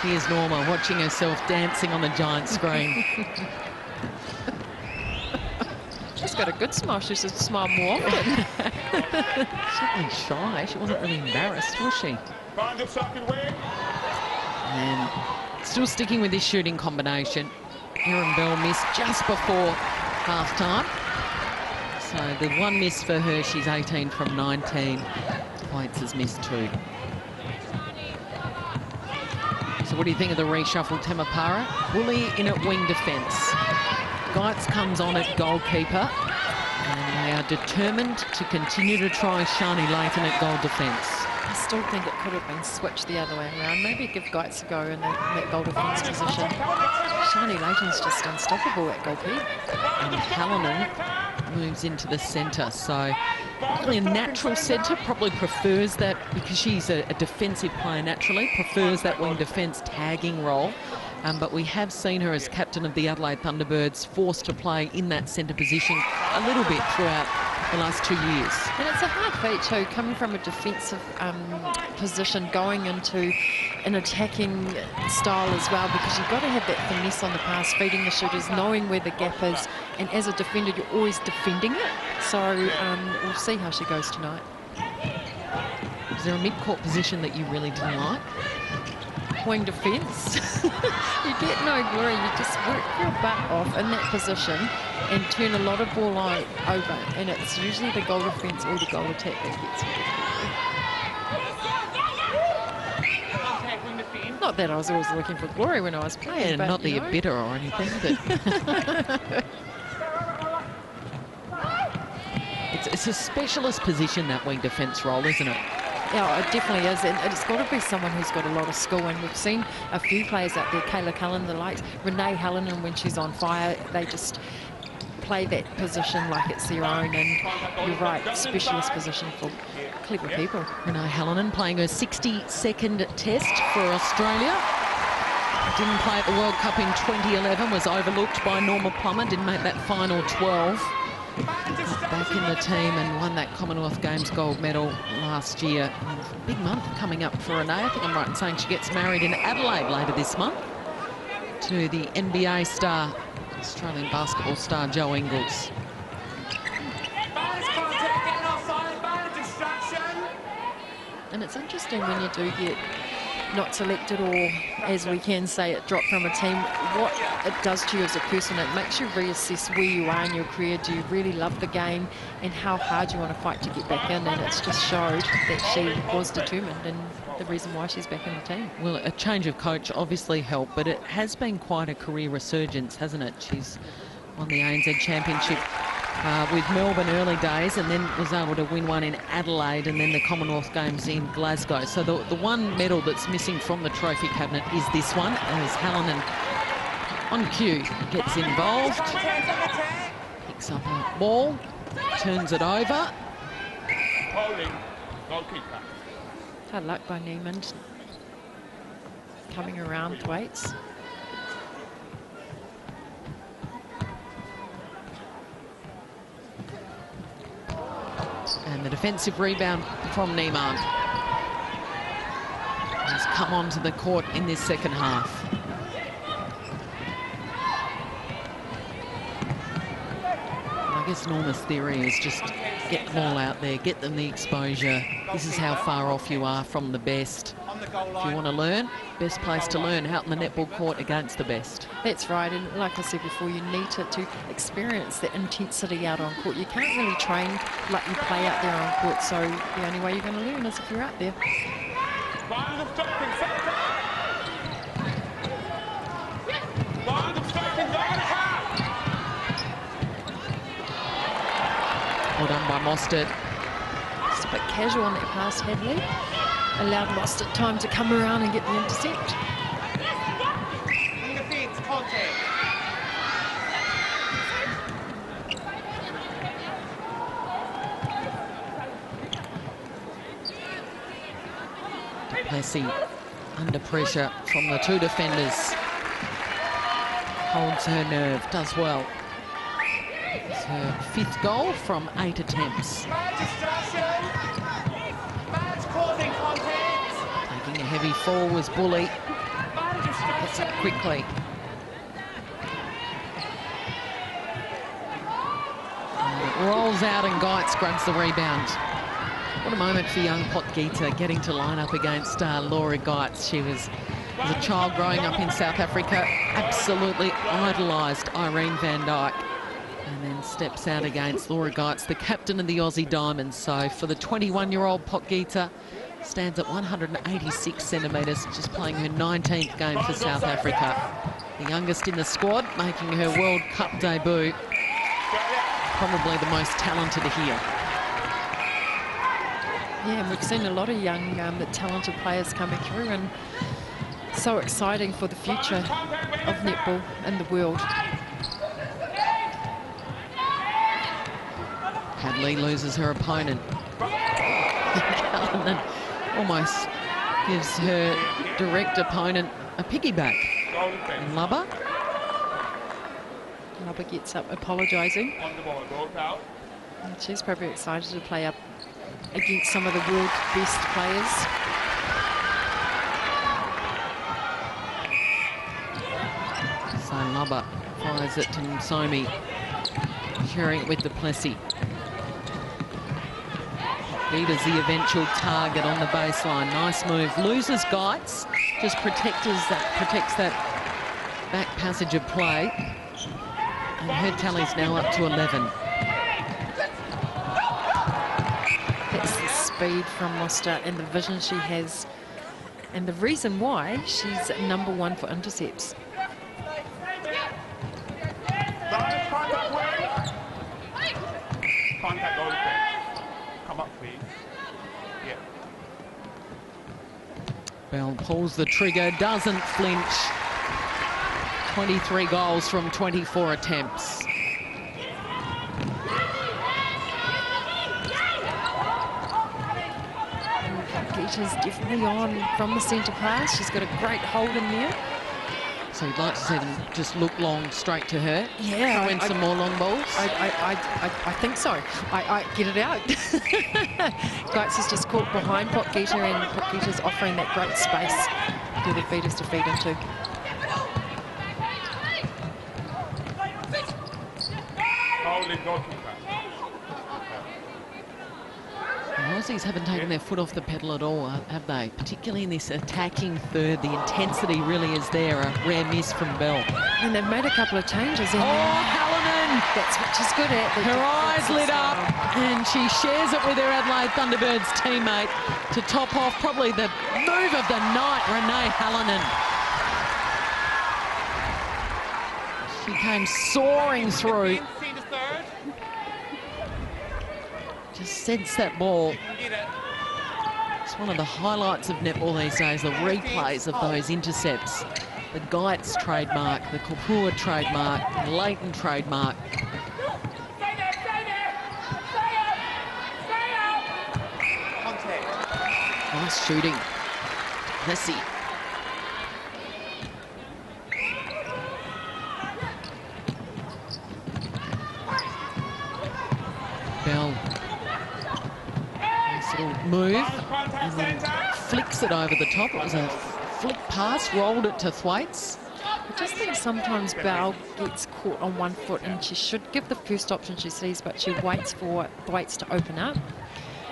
Here's Norma watching herself dancing on the giant screen. She's got a good smile. She should smile more often. Certainly shy. She wasn't really embarrassed, was she? And still sticking with this shooting combination. Erin Bell missed just before half-time. So the one miss for her, she's 18 from 19. Waits has missed 2. So what do you think of the reshuffle, Temapara? Woolley in at wing defence. Geitz comes on at goalkeeper. And they are determined to continue to try Shani Layton at goal defence. I still think it could have been switched the other way around. Maybe give Geitz a go in that goal defence position. Shani Layton's just unstoppable at goalkeeper. And Hallinan moves into the centre. So probably a natural centre, probably prefers that because she's a defensive player naturally, prefers that wing defence tagging role. But we have seen her as captain of the Adelaide Thunderbirds forced to play in that centre position a little bit throughout the last 2 years. And it's a hard feat too, coming from a defensive position, going into an attacking style as well, because you've got to have that finesse on the pass, feeding the shooters, knowing where the gap is, and as a defender you're always defending it. So we'll see how she goes tonight. Is there a mid-court position that you really didn't like? wing defence. You get no glory. You just work your butt off in that position and turn a lot of ball over. And it's usually the goal defence or the goal attack that gets it. Not that I was always looking for glory when I was playing. Yeah, but, not that you're bitter or anything, but it's a specialist position, that wing defence role, isn't it? Yeah, it definitely is, and it's got to be someone who's got a lot of skill, and we've seen a few players out there, Kayla Cullen, the likes, Renee Hallinan, when she's on fire, they just play that position like it's their own, and you're right, specialist position for clever people. Renee Hallinan playing her 62nd test for Australia. Didn't play at the World Cup in 2011, was overlooked by Norma Plummer, didn't make that final 12. Back in the team and won that Commonwealth Games gold medal last year. Big month coming up for Renee. I think I'm right in saying she gets married in Adelaide later this month to the NBA star, Australian basketball star Joe Ingles. And it's interesting when you do get not selected, or as we can say, it dropped from a team, what it does to you as a person. It makes you reassess where you are in your career. Do you really love the game, and how hard you want to fight to get back in? And it's just showed that she was determined, and the reason why she's back in the team. Well, a change of coach obviously helped, but it has been quite a career resurgence, hasn't it? She's won the ANZ Championship with Melbourne early days, and then was able to win one in Adelaide, and then the Commonwealth Games in Glasgow. So the one medal that's missing from the trophy cabinet is this one, as Hallinan on cue gets involved, picks up a ball, turns it over. Hard luck by Neiman coming around Thwaites. And the defensive rebound from Neiman has come onto the court in this second half. I guess Norma's theory is just get them all out there, get them the exposure. This is how far off you are from the best. If you want to learn, best place to learn, out in the netball court against the best. That's right, and like I said before, you need to experience that intensity out on court. You can't really train like you play out there on court, so the only way you're going to learn is if you're out there. Well done by Mostert. Just a bit casual on that pass, Hadley. Allowed Mostert time to come around and get the intercept. Defense, contact. Plessy under pressure from the two defenders. Holds her nerve, does well. It's her 5th goal from 8 attempts. Taking a heavy fall was Bully. Gets it quickly. And it rolls out and Geitz grabs the rebound. What a moment for young Potgieter getting to line up against Laura Geitz. She was, as a child growing up in South Africa, absolutely idolised Irene van Dyke. And then steps out against Laura Geitz, the captain of the Aussie Diamonds. So for the 21-year-old Potgieter, stands at 186 centimetres, just playing her 19th game for South Africa. The youngest in the squad, making her World Cup debut. Probably the most talented here. Yeah, and we've seen a lot of young, talented players coming through, and so exciting for the future of netball in the world. Hadley loses her opponent. Cullinan almost gives her direct opponent a piggyback. And Lubber gets up apologising. And she's probably excited to play up against some of the world's best players. So Lubber fires it to Msomi, sharing it with the Plessy. Gita's the eventual target on the baseline. Nice move. Loses Geitz. Just protects that back passage of play. And her tally's now up to 11. That's the speed from Roster and the vision she has. And the reason why she's #1 for intercepts. Contact goal defense. Come up, please. Yeah. Bell pulls the trigger, doesn't flinch. 23 goals from 24 attempts. Gita's definitely on from the centre pass. She's got a great hold in there. So you'd like to see them just look long straight to her? Yeah. Throw in some more long balls? I think so. I get it out. Geitz has just caught behind Potgieter, and Potgieter's offering that great space for the feeders to feed into. Holding goalkeeper. The Aussies haven't taken their foot off the pedal at all, have they? Particularly in this attacking third, the intensity really is there. A rare miss from Bell. And they've made a couple of changes. And Hallinan! that's what she's good at. Her eyes lit up, and she shares it with her Adelaide Thunderbirds teammate to top off probably the move of the night, Renee Hallinan. She came soaring through. Just sense that ball. It's one of the highlights of netball these days, the replays of those intercepts. The Geitz trademark, the Kapua trademark, the Leighton trademark. Nice shooting. Messi. Bell. Nice little move. And then flicks it over the top. It was a flick pass, rolled it to Thwaites. I just think sometimes Bell gets caught on one foot, and she should give the first option she sees, but she waits for Thwaites to open up.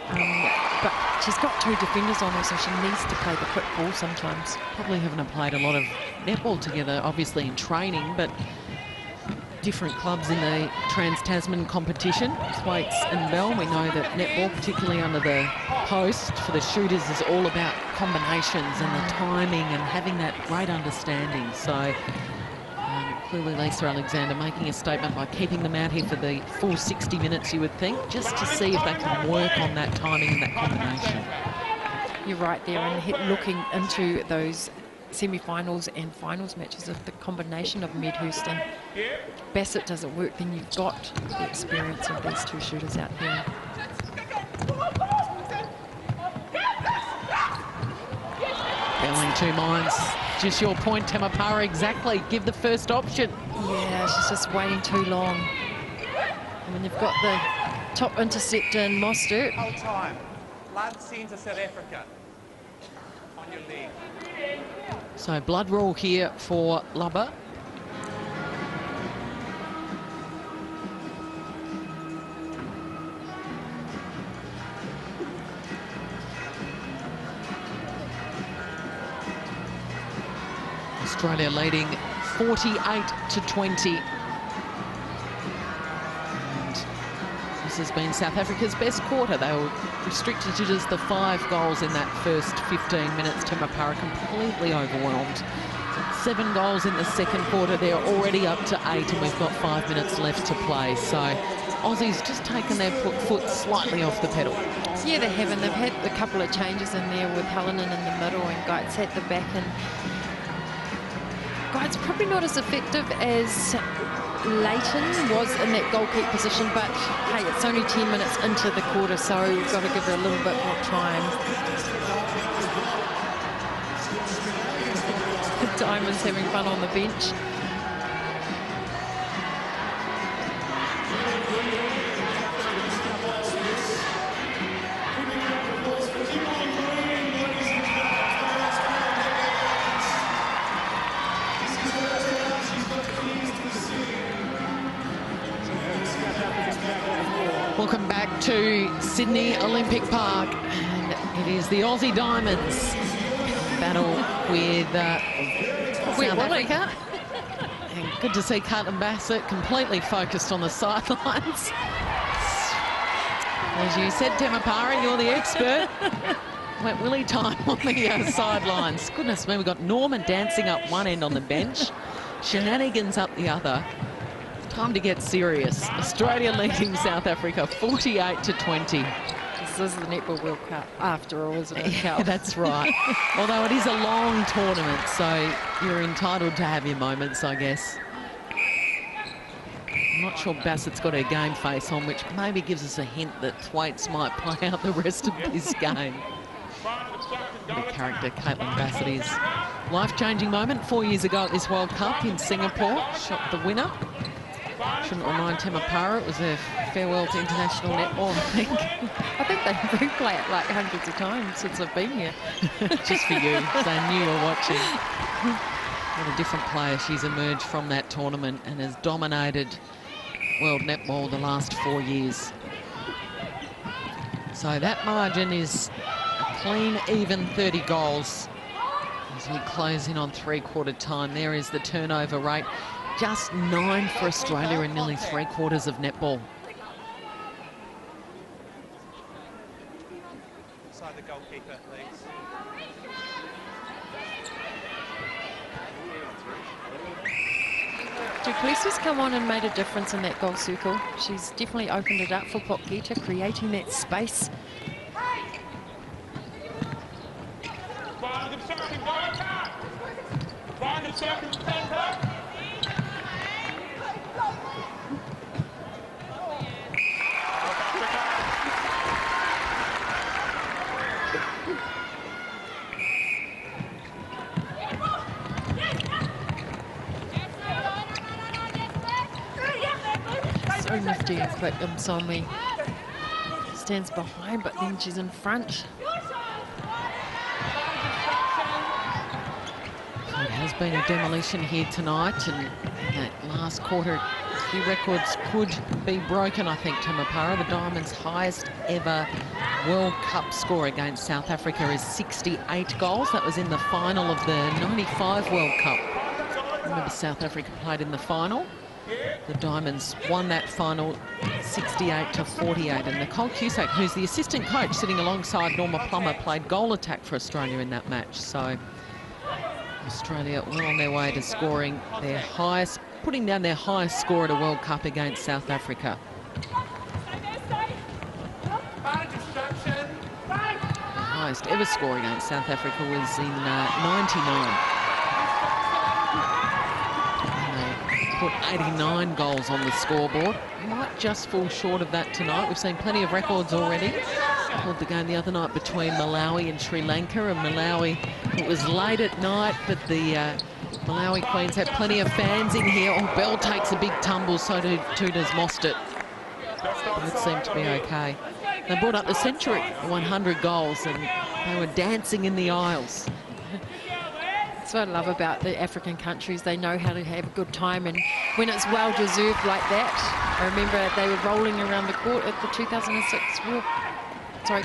But she's got two defenders on her, so she needs to play the quick ball sometimes. Probably haven't played a lot of netball together, obviously in training, but different clubs in the Trans-Tasman competition. Thwaites and Bell, we know that netball, particularly under the post for the shooters, is all about combinations and the timing and having that great understanding. So clearly Lisa Alexander making a statement by keeping them out here for the full 60 minutes, you would think, just to see if they can work on that timing and that combination. You're right there, and looking into those semi-finals and finals matches of the combination of Medhurst and Bassett doesn't work, then you've got the experience of these two shooters out here. Bell in two minds. Just your point, Temapara, exactly. Give the first option. Yeah, she's just waiting too long. And when you've got the top interceptor in Mostert. Whole time. Blood centre South Africa. On your leg. So blood rule here for Lubber. Australia leading 48-20. And this has been South Africa's best quarter. They were restricted to just the 5 goals in that first 15 minutes. Temapara completely overwhelmed. 7 goals in the second quarter. They're already up to 8, and we've got 5 minutes left to play. So Aussies just taken their foot slightly off the pedal. Yeah, they have, and they've had a couple of changes in there with Hallinan in the middle and Geitz at the back. And Geitz probably not as effective as Leighton was in that goalkeeper position, but hey, it's only 10 minutes into the quarter, so we've got to give her a little bit more time. Diamond's having fun on the bench. Welcome back to Sydney Olympic Park, and it is the Aussie Diamonds battle with South Africa. And good to see Caitlin Bassett completely focused on the sidelines. As you said, Temapara, you're the expert. Went Willie time on the sidelines. Goodness me, we've got Norman dancing up one end on the bench, shenanigans up the other. Time to get serious. Australia leading South Africa 48-20. This is the Netball World Cup after all, isn't it? Yeah, that's right. Although it is a long tournament, so you're entitled to have your moments, I guess. I'm not sure Bassett's got her game face on, which maybe gives us a hint that Thwaites might play out the rest of this game. What a character Caitlin Bassett is. Life-changing moment 4 years ago at this World Cup in Singapore. Shot the winner. Shouldn't remind Temapara, it was a farewell to international netball, I think. I think they replay it like hundreds of times since I've been here. Just for you, so I knew you were watching. What a different player she's emerged from that tournament and has dominated world netball the last 4 years. So that margin is a clean, even 30 goals. As we close in on three-quarter time, there is the turnover rate. Just 9 for Australia in nearly three-quarters of netball. Inside the goalkeeper, please. Duplessis come on and made a difference in that goal circle. She's definitely opened it up for Potgieter, creating that space. So nifty and quick, Msomi stands behind, but then she's in front. So it has been a demolition here tonight, and that last quarter, a few records could be broken, I think, Temapara. The Diamonds' highest ever World Cup score against South Africa is 68 goals. That was in the final of the 95 World Cup. Remember, South Africa played in the final. The Diamonds won that final 68-48, and Nicole Cusack, who's the assistant coach sitting alongside Norma Plummer, played goal attack for Australia in that match. So Australia well on their way to scoring their highest, putting down their highest score at a World Cup against South Africa. The highest ever score against South Africa was in 99. Put 89 goals on the scoreboard. Might just fall short of that tonight. We've seen plenty of records already. Called the game the other night between Malawi and Sri Lanka, and Malawi, it was late at night, but the Malawi Queens had plenty of fans in here. Oh, Bell takes a big tumble, so too does Mostert. It seemed to be okay. They brought up the century, 100 goals, and they were dancing in the aisles. That's what I love about the African countries. They know how to have a good time, and when it's well-deserved like that. I remember they were rolling around the court at the 2006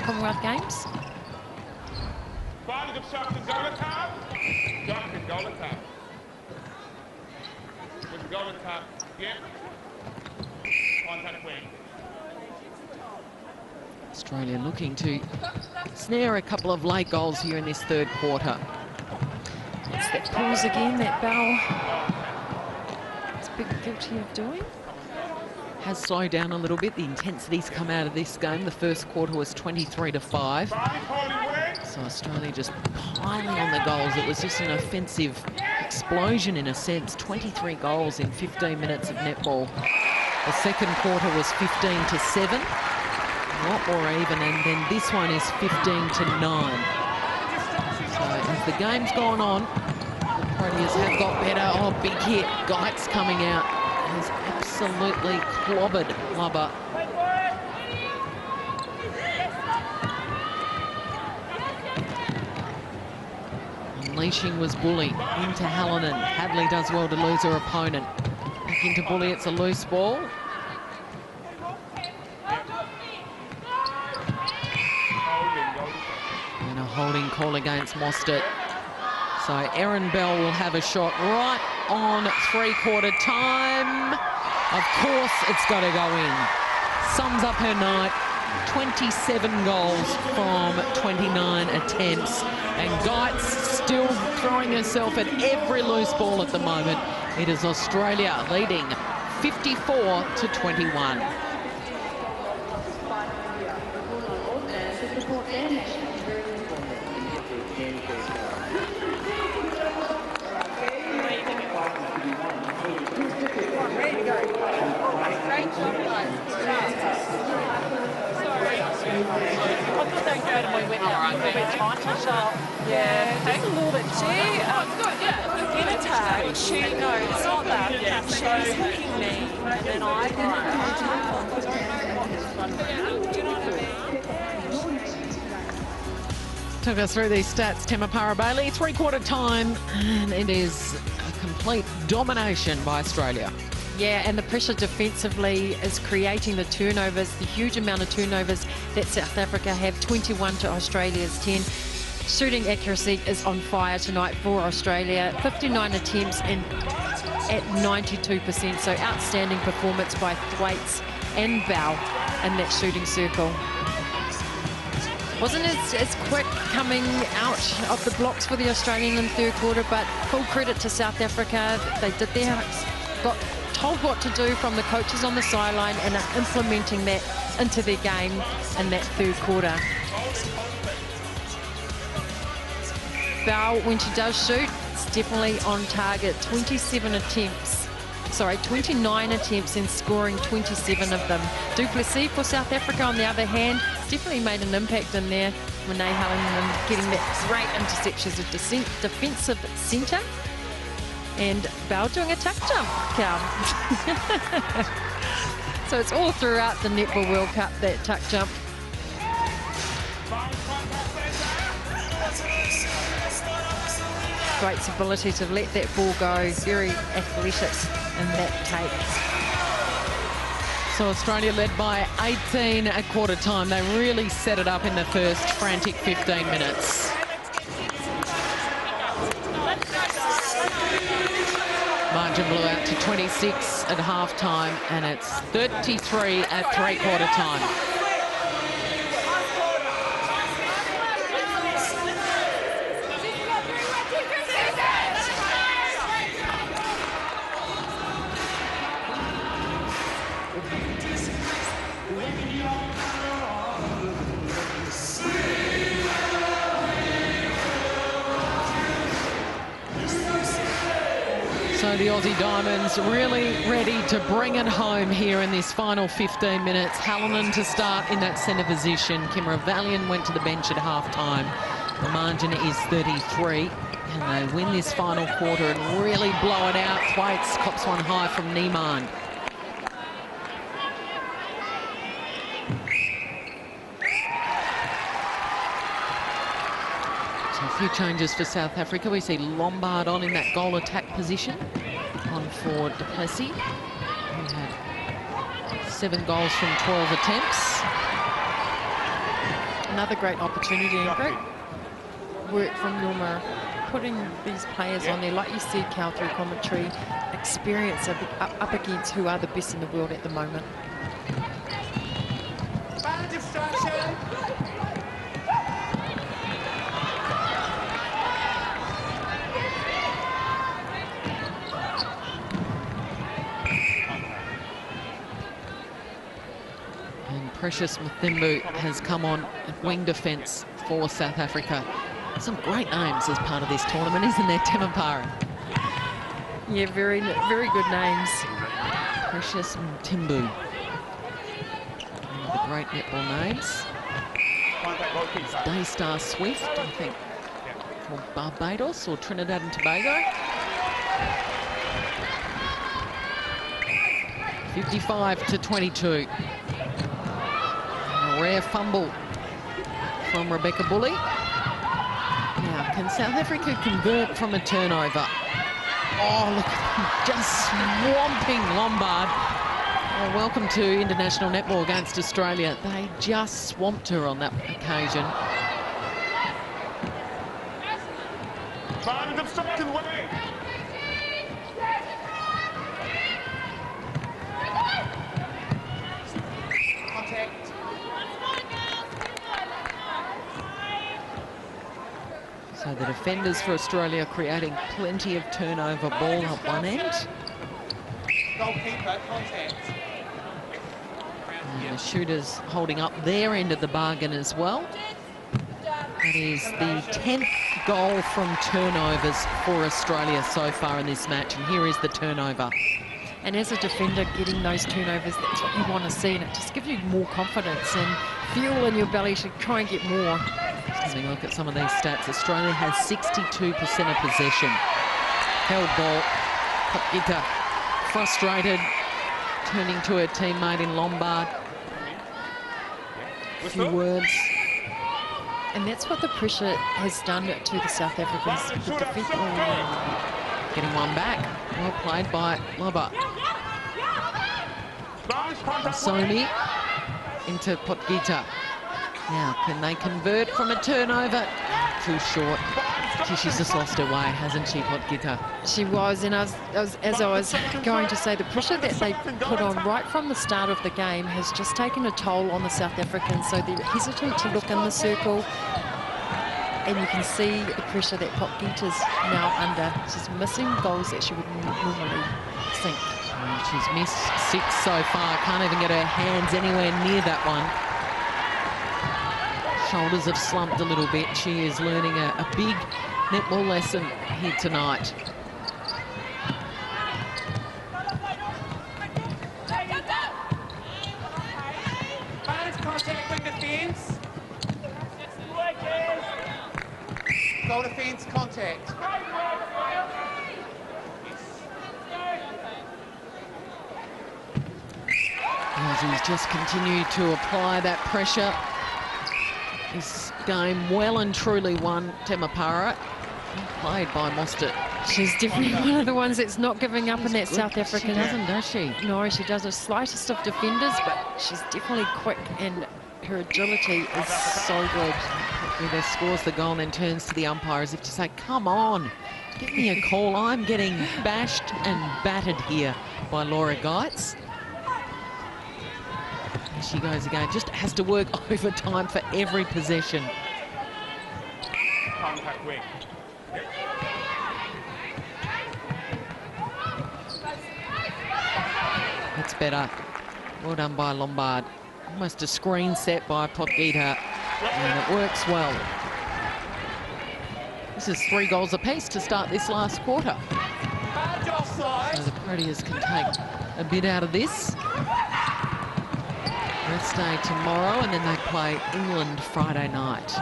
Commonwealth Games. Australia looking to snare a couple of late goals here in this third quarter. It's that pause again, that Bell is big guilty of doing. Has slowed down a little bit. The intensity's come out of this game. The first quarter was 23-5. So Australia just piling on the goals. It was just an offensive explosion in a sense. 23 goals in 15 minutes of netball. The second quarter was 15-7. A lot more even, and then this one is 15-9. So as the game's gone on, the Proteas have got better. Oh, big hit. Geitz coming out. Has absolutely clobbered Lubber. Unleashing was Bully into Hallinan. Hadley does well to lose her opponent. Back into Bully, it's a loose ball. holding call against Mostert. So Erin Bell will have a shot right on three-quarter time. Of course it's got to go in. Sums up her night. 27 goals from 29 attempts. And Geitz still throwing herself at every loose ball at the moment. It is Australia leading 54-21. Yeah, just a little bit. She, Guinness, she knows it's not that. Yeah. She's hooking me, and then I get Took us through these stats, Temapara Bailey. Three-quarter time, and it is a complete domination by Australia. Yeah, and the pressure defensively is creating the turnovers, the huge amount of turnovers that South Africa have, 21 to Australia's 10. Shooting accuracy is on fire tonight for Australia. 59 attempts and at 92%, so outstanding performance by Thwaites and Bell in that shooting circle. Wasn't as quick coming out of the blocks for the Australian in third quarter, but full credit to South Africa. They did got told what to do from the coaches on the sideline and are implementing that into their game in that third quarter. Bell, when she does shoot, it's definitely on target. 29 attempts and scoring 27 of them. Duplessis for South Africa, on the other hand, definitely made an impact in there. Renee Hellingham getting that great interceptions of defensive centre. And Bell doing a tuck jump, Cal. So it's all throughout the Netball World Cup, that tuck jump. Great ability to let that ball go, very athletic in that take. So Australia led by 18 at quarter time. They really set it up in the first frantic 15 minutes. Margin blew out to 26 at half time, and it's 33 at three-quarter time. So the Aussie Diamonds really ready to bring it home here in this final 15 minutes. Hallinan to start in that centre position. Kimra Valian went to the bench at half-time. The margin is 33, and they win this final quarter and really blow it out. Thwaites cops one high from Niemann. So a few changes for South Africa. We see Lombard on in that goal attack position, on for Duplessis, who had 7 goals from 12 attempts. Another great opportunity and great work from Norma, putting these players on there, like you said, Cal, through commentary, experience up against who are the best in the world at the moment. Bad distraction. Precious Muthimbu has come on at wing defence for South Africa. Some great names as part of this tournament, isn't there, Temapara? Yeah, very good names. Precious Muthimbu. One of the great netball names. Daystar Swift, I think, for Barbados or Trinidad and Tobago. 55-22. Rare fumble from Rebecca Bully. Now, can South Africa convert from a turnover? Oh, look at them just swamping Lombard. Well, welcome to international netball against Australia. They just swamped her on that occasion. Man obstructing way. Contact. So the defenders for Australia creating plenty of turnover ball up one end. Goalkeeper, contact. And the shooters holding up their end of the bargain as well. That is the 10th goal from turnovers for Australia so far in this match. And here is the turnover. And as a defender, getting those turnovers, that's what you want to see, and it just gives you more confidence and fuel in your belly to try and get more. Just having a look at some of these stats. Australia has 62% of possession. Held ball. Potgieter frustrated, turning to her teammate in Lombard. A few words. And that's what the pressure has done to the South Africans. The defeat. Getting one back. Well played by Lubber. Somi into Potgieter. Now, can they convert from a turnover? Too short. Gee, she's just lost her way, hasn't she, Potgieter? She was, and as I was going to say, the pressure that they put on right from the start of the game has just taken a toll on the South Africans, so they're hesitant to look in the circle, and you can see the pressure that Potgieter's now under. She's missing goals that she would normally sink. She's missed 6 so far, can't even get her hands anywhere near that one. Shoulders have slumped a little bit. She is learning a big netball lesson here tonight. Contact with defence. Goal defence, contact. Aussies just continue to apply that pressure. This game well and truly won Temapara, played by Mostert. She's definitely one of the ones that's not giving up in that South African. She doesn't, does she? No, she does the slightest of defenders, but she's definitely quick, and her agility is so good. Either scores the goal and then turns to the umpire as if to say, come on, give me a call. I'm getting bashed and battered here by Laura Geitz. She goes again, just has to work overtime for every possession. Contact wing. That's better. Well done by Lombard. Almost a screen set by Potgieter, and it works well. This is 3 goals apiece to start this last quarter. So the Proteas can take a bit out of this. Rest day tomorrow, and then they play England Friday night.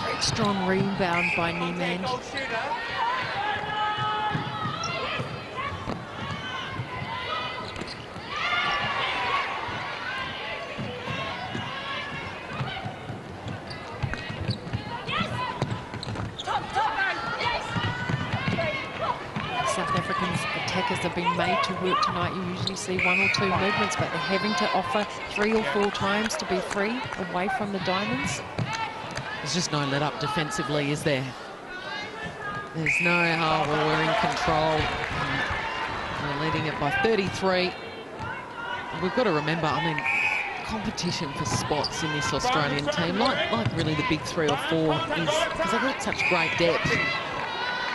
Great strong rebound by Niemann. South Africans attackers have been made to work tonight. You usually see 1 or 2 movements, but they're having to offer 3 or 4 times to be free away from the diamonds. There's just no let up defensively, is there? There's no, oh, well, we're in control. We're leading it by 33. We've got to remember, I mean, competition for spots in this Australian team, like really the big 3 or 4, is because they've got such great depth.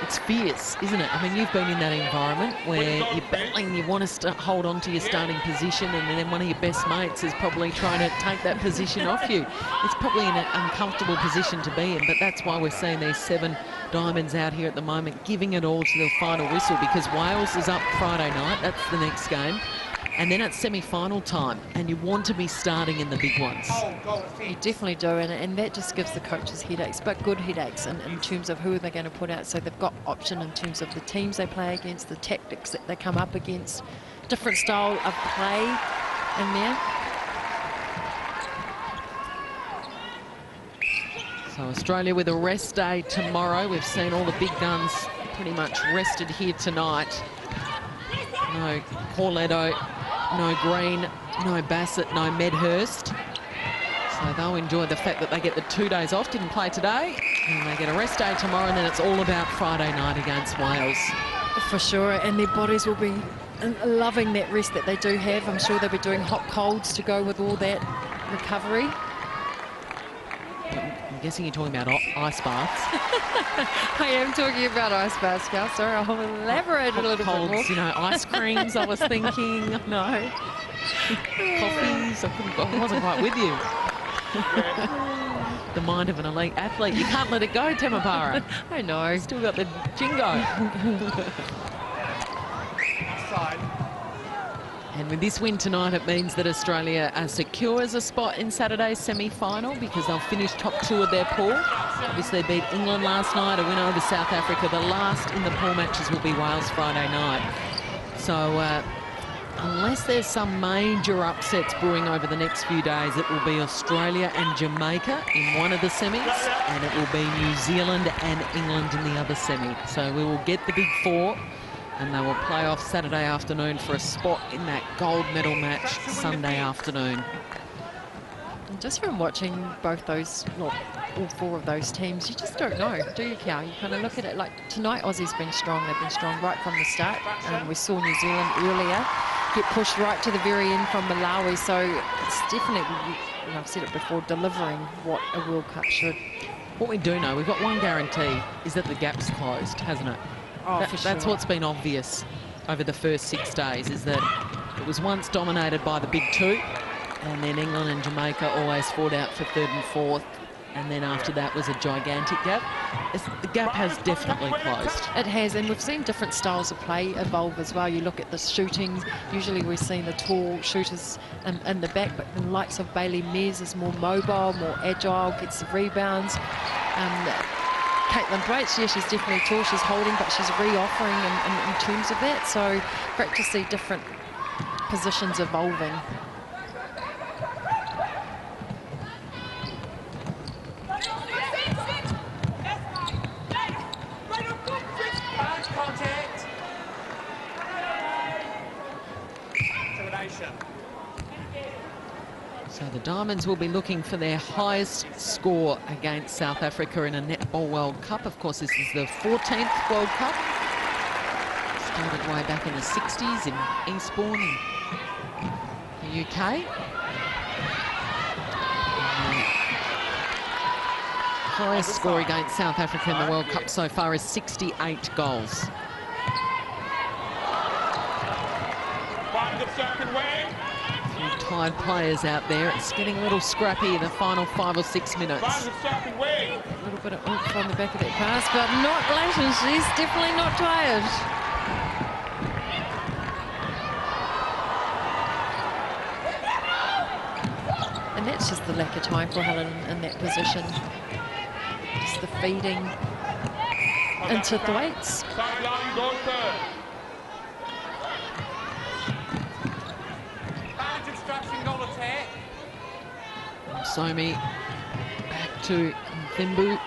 It's fierce, isn't it? I mean, you've been in that environment where you're battling, you want to hold on to your starting position, and then one of your best mates is probably trying to take that position off you. It's probably an uncomfortable position to be in, but that's why we're seeing these 7 diamonds out here at the moment, giving it all to the final whistle, because Wales is up Friday night. That's the next game. And then it's semi-final time, and you want to be starting in the big ones. You definitely do, and that just gives the coaches headaches, but good headaches in terms of who they're going to put out. So they've got option in terms of the teams they play against, the tactics that they come up against, different style of play in there. So Australia with a rest day tomorrow. We've seen all the big guns pretty much rested here tonight. No Corletto, no Green, no Bassett, no Medhurst. So they'll enjoy the fact that they get the 2 days off, didn't play today, and they get a rest day tomorrow, and then it's all about Friday night against Wales. For sure, and their bodies will be loving that rest that they do have. I'm sure they'll be doing hot colds to go with all that recovery. I'm guessing you're talking about ice baths. I am talking about ice baths, Gal. Sorry, I'll elaborate a little bit more. You know, ice creams, I was thinking. No. Coffees, I wasn't quite with you. The mind of an elite athlete. You can't let it go, Temapara. I know. Still got the jingo. Side. And with this win tonight, it means that Australia secures a spot in Saturday's semi-final because they'll finish top 2 of their pool. Obviously, they beat England last night, a win over South Africa. The last in the pool matches will be Wales Friday night. So unless there's some major upsets brewing over the next few days, it will be Australia and Jamaica in one of the semis, and it will be New Zealand and England in the other semi. So we will get the big 4. And they will play off Saturday afternoon for a spot in that gold medal match Sunday afternoon. And just from watching both those, well, all 4 of those teams, you just don't know, do you, Cal? You kind of look at it like tonight Aussie's been strong. They've been strong right from the start. We saw New Zealand earlier get pushed right to the very end from Malawi. So it's definitely, you know, I've said it before, delivering what a World Cup should. What we do know, we've got one guarantee, is that the gap's closed, hasn't it? Oh, for sure. That's what's been obvious over the first 6 days, is that it was once dominated by the big 2, and then England and Jamaica always fought out for 3rd and 4th, and then after that was a gigantic gap. The gap has definitely closed. It has, and we've seen different styles of play evolve as well. You look at the shooting, usually we've seen the tall shooters in the back, but the likes of Bailey Mes is more mobile, more agile, gets the rebounds. Caitlin Braitz, yeah, she's definitely tall, she's holding, but she's re-offering in terms of that. So great to see different positions evolving. Contact. Termination. So the Diamonds will be looking for their highest score against South Africa in a Netball World Cup. Of course, this is the 14th World Cup. Started way back in the 60s in Eastbourne in the UK. The highest score against South Africa in the World Cup so far is 68 goals. Tired players out there. It's getting a little scrappy in the final 5 or 6 minutes. A little bit of oomph on the back of that pass, but not Leighton. She's definitely not tired. And that's just the lack of time for Helen in that position. Just the feeding into Thwaites. Somi back to Thimbu.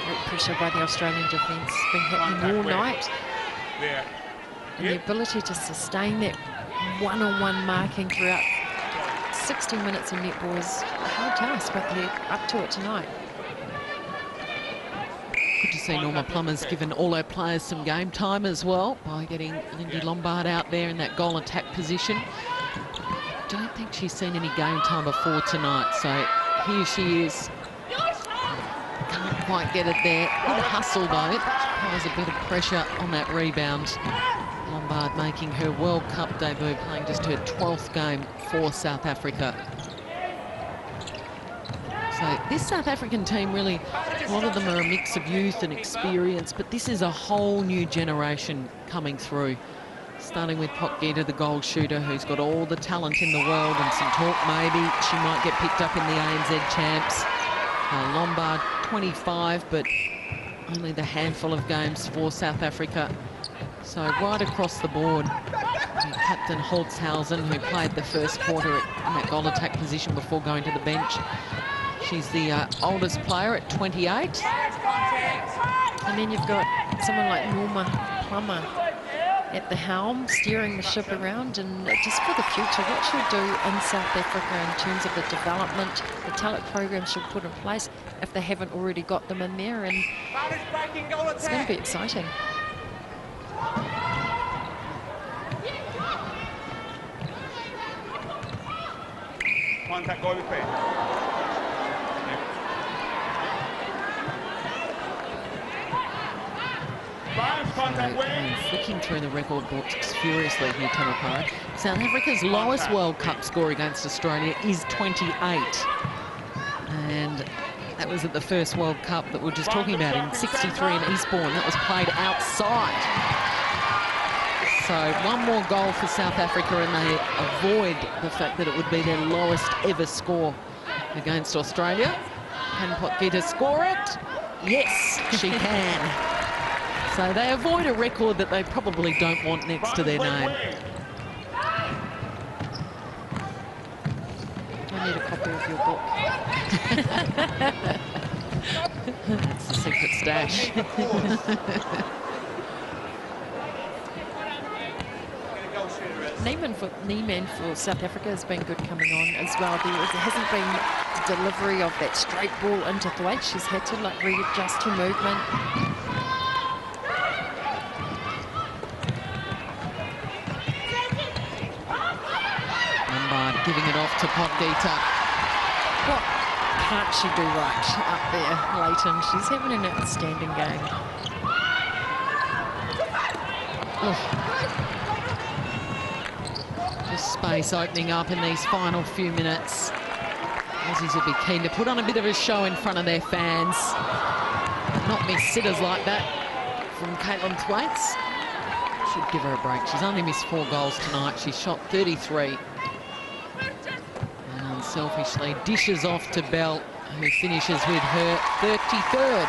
Great pressure by the Australian defence. Been happening all night. And the ability to sustain that one-on-one marking throughout 60 minutes of netball is a hard task, but they're up to it tonight. Good to see Norma Plummer's given all her players some game time as well by getting Lindy Lombard out there in that goal attack position. I don't think she's seen any game time before tonight, so here she is. Can't quite get it there. Good hustle though. Applies a bit of pressure on that rebound. Lombard making her World Cup debut, playing just her 12th game for South Africa. So this South African team really, a lot of them are a mix of youth and experience, but this is a whole new generation coming through. Starting with Potgieter, the goal shooter, who's got all the talent in the world, and some talk maybe she might get picked up in the ANZ champs. Lombard, 25, but only the handful of games for South Africa. So right across the board, Captain Holtzhausen, who played the first quarter in that goal attack position before going to the bench. She's the oldest player at 28. And then you've got someone like Norma Plummer at the helm, steering the ship around, and just for the future, what she'll do in South Africa in terms of the development, the talent programs she'll put in place, if they haven't already got them in there, and it's going to be exciting. Contact, go with play. Flicking through the record books furiously here, Tamapara. South Africa's lowest World Cup score against Australia is 28. And that was at the first World Cup that we were just talking about in 63 in Eastbourne. That was played outside. So one more goal for South Africa and they avoid the fact that it would be their lowest ever score against Australia. Can Potgieter score it? Yes, she can. So they avoid a record that they probably don't want next to their name. I need a copy of your book. That's the secret stash. Neiman for South Africa has been good coming on as well. There hasn't been delivery of that straight ball into Thwaite. She's had to like readjust her movement. Giving it off to Potgieter. What can't she do right up there, Leighton? She's having an outstanding game. Oh. Just space opening up in these final few minutes. Aussies will be keen to put on a bit of a show in front of their fans. Not miss sitters like that from Caitlin Thwaites. Should give her a break. She's only missed 4 goals tonight. She's shot 33. Selfishly dishes off to Bell, who finishes with her 33rd.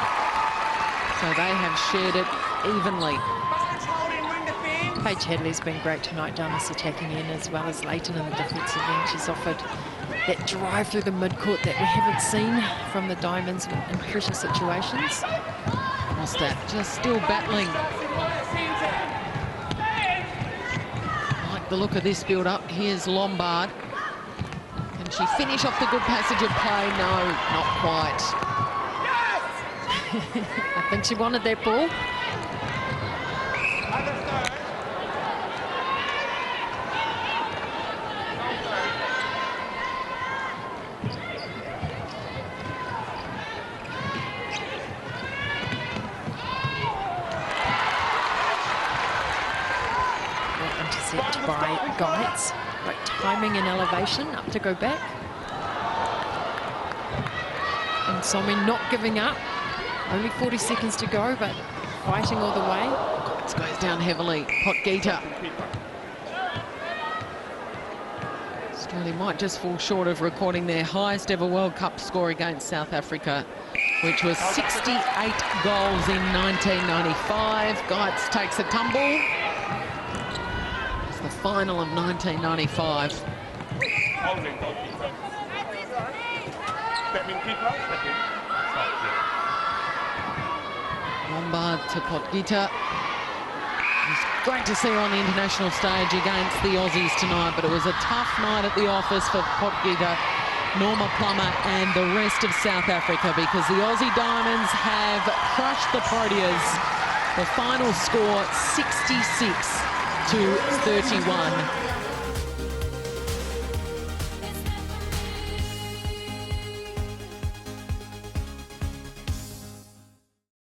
So they have shared it evenly. Paige Hadley's been great tonight down this attacking end, as well as Leighton in the defensive end. She's offered that drive through the midcourt that we haven't seen from the Diamonds in pressure situations. Mostert just still battling. Like the look of this build-up. Here's Lombard. She finish off the good passage of play? No, not quite. I think she wanted that ball. Well, intercept by Geitz. Right timing and elevation up to go back. And Somi not giving up. Only 40 seconds to go, but fighting all the way. This goes down heavily. Potgieter. Australia might just fall short of recording their highest ever World Cup score against South Africa, which was 68 goals in 1995. Geitz takes a tumble. The final of 1995. Lombard to Potgieter. It's great to see her on the international stage against the Aussies tonight, but it was a tough night at the office for Potgieter, Norma Plummer and the rest of South Africa, because the Aussie Diamonds have crushed the Proteas. The final score 66 to 31.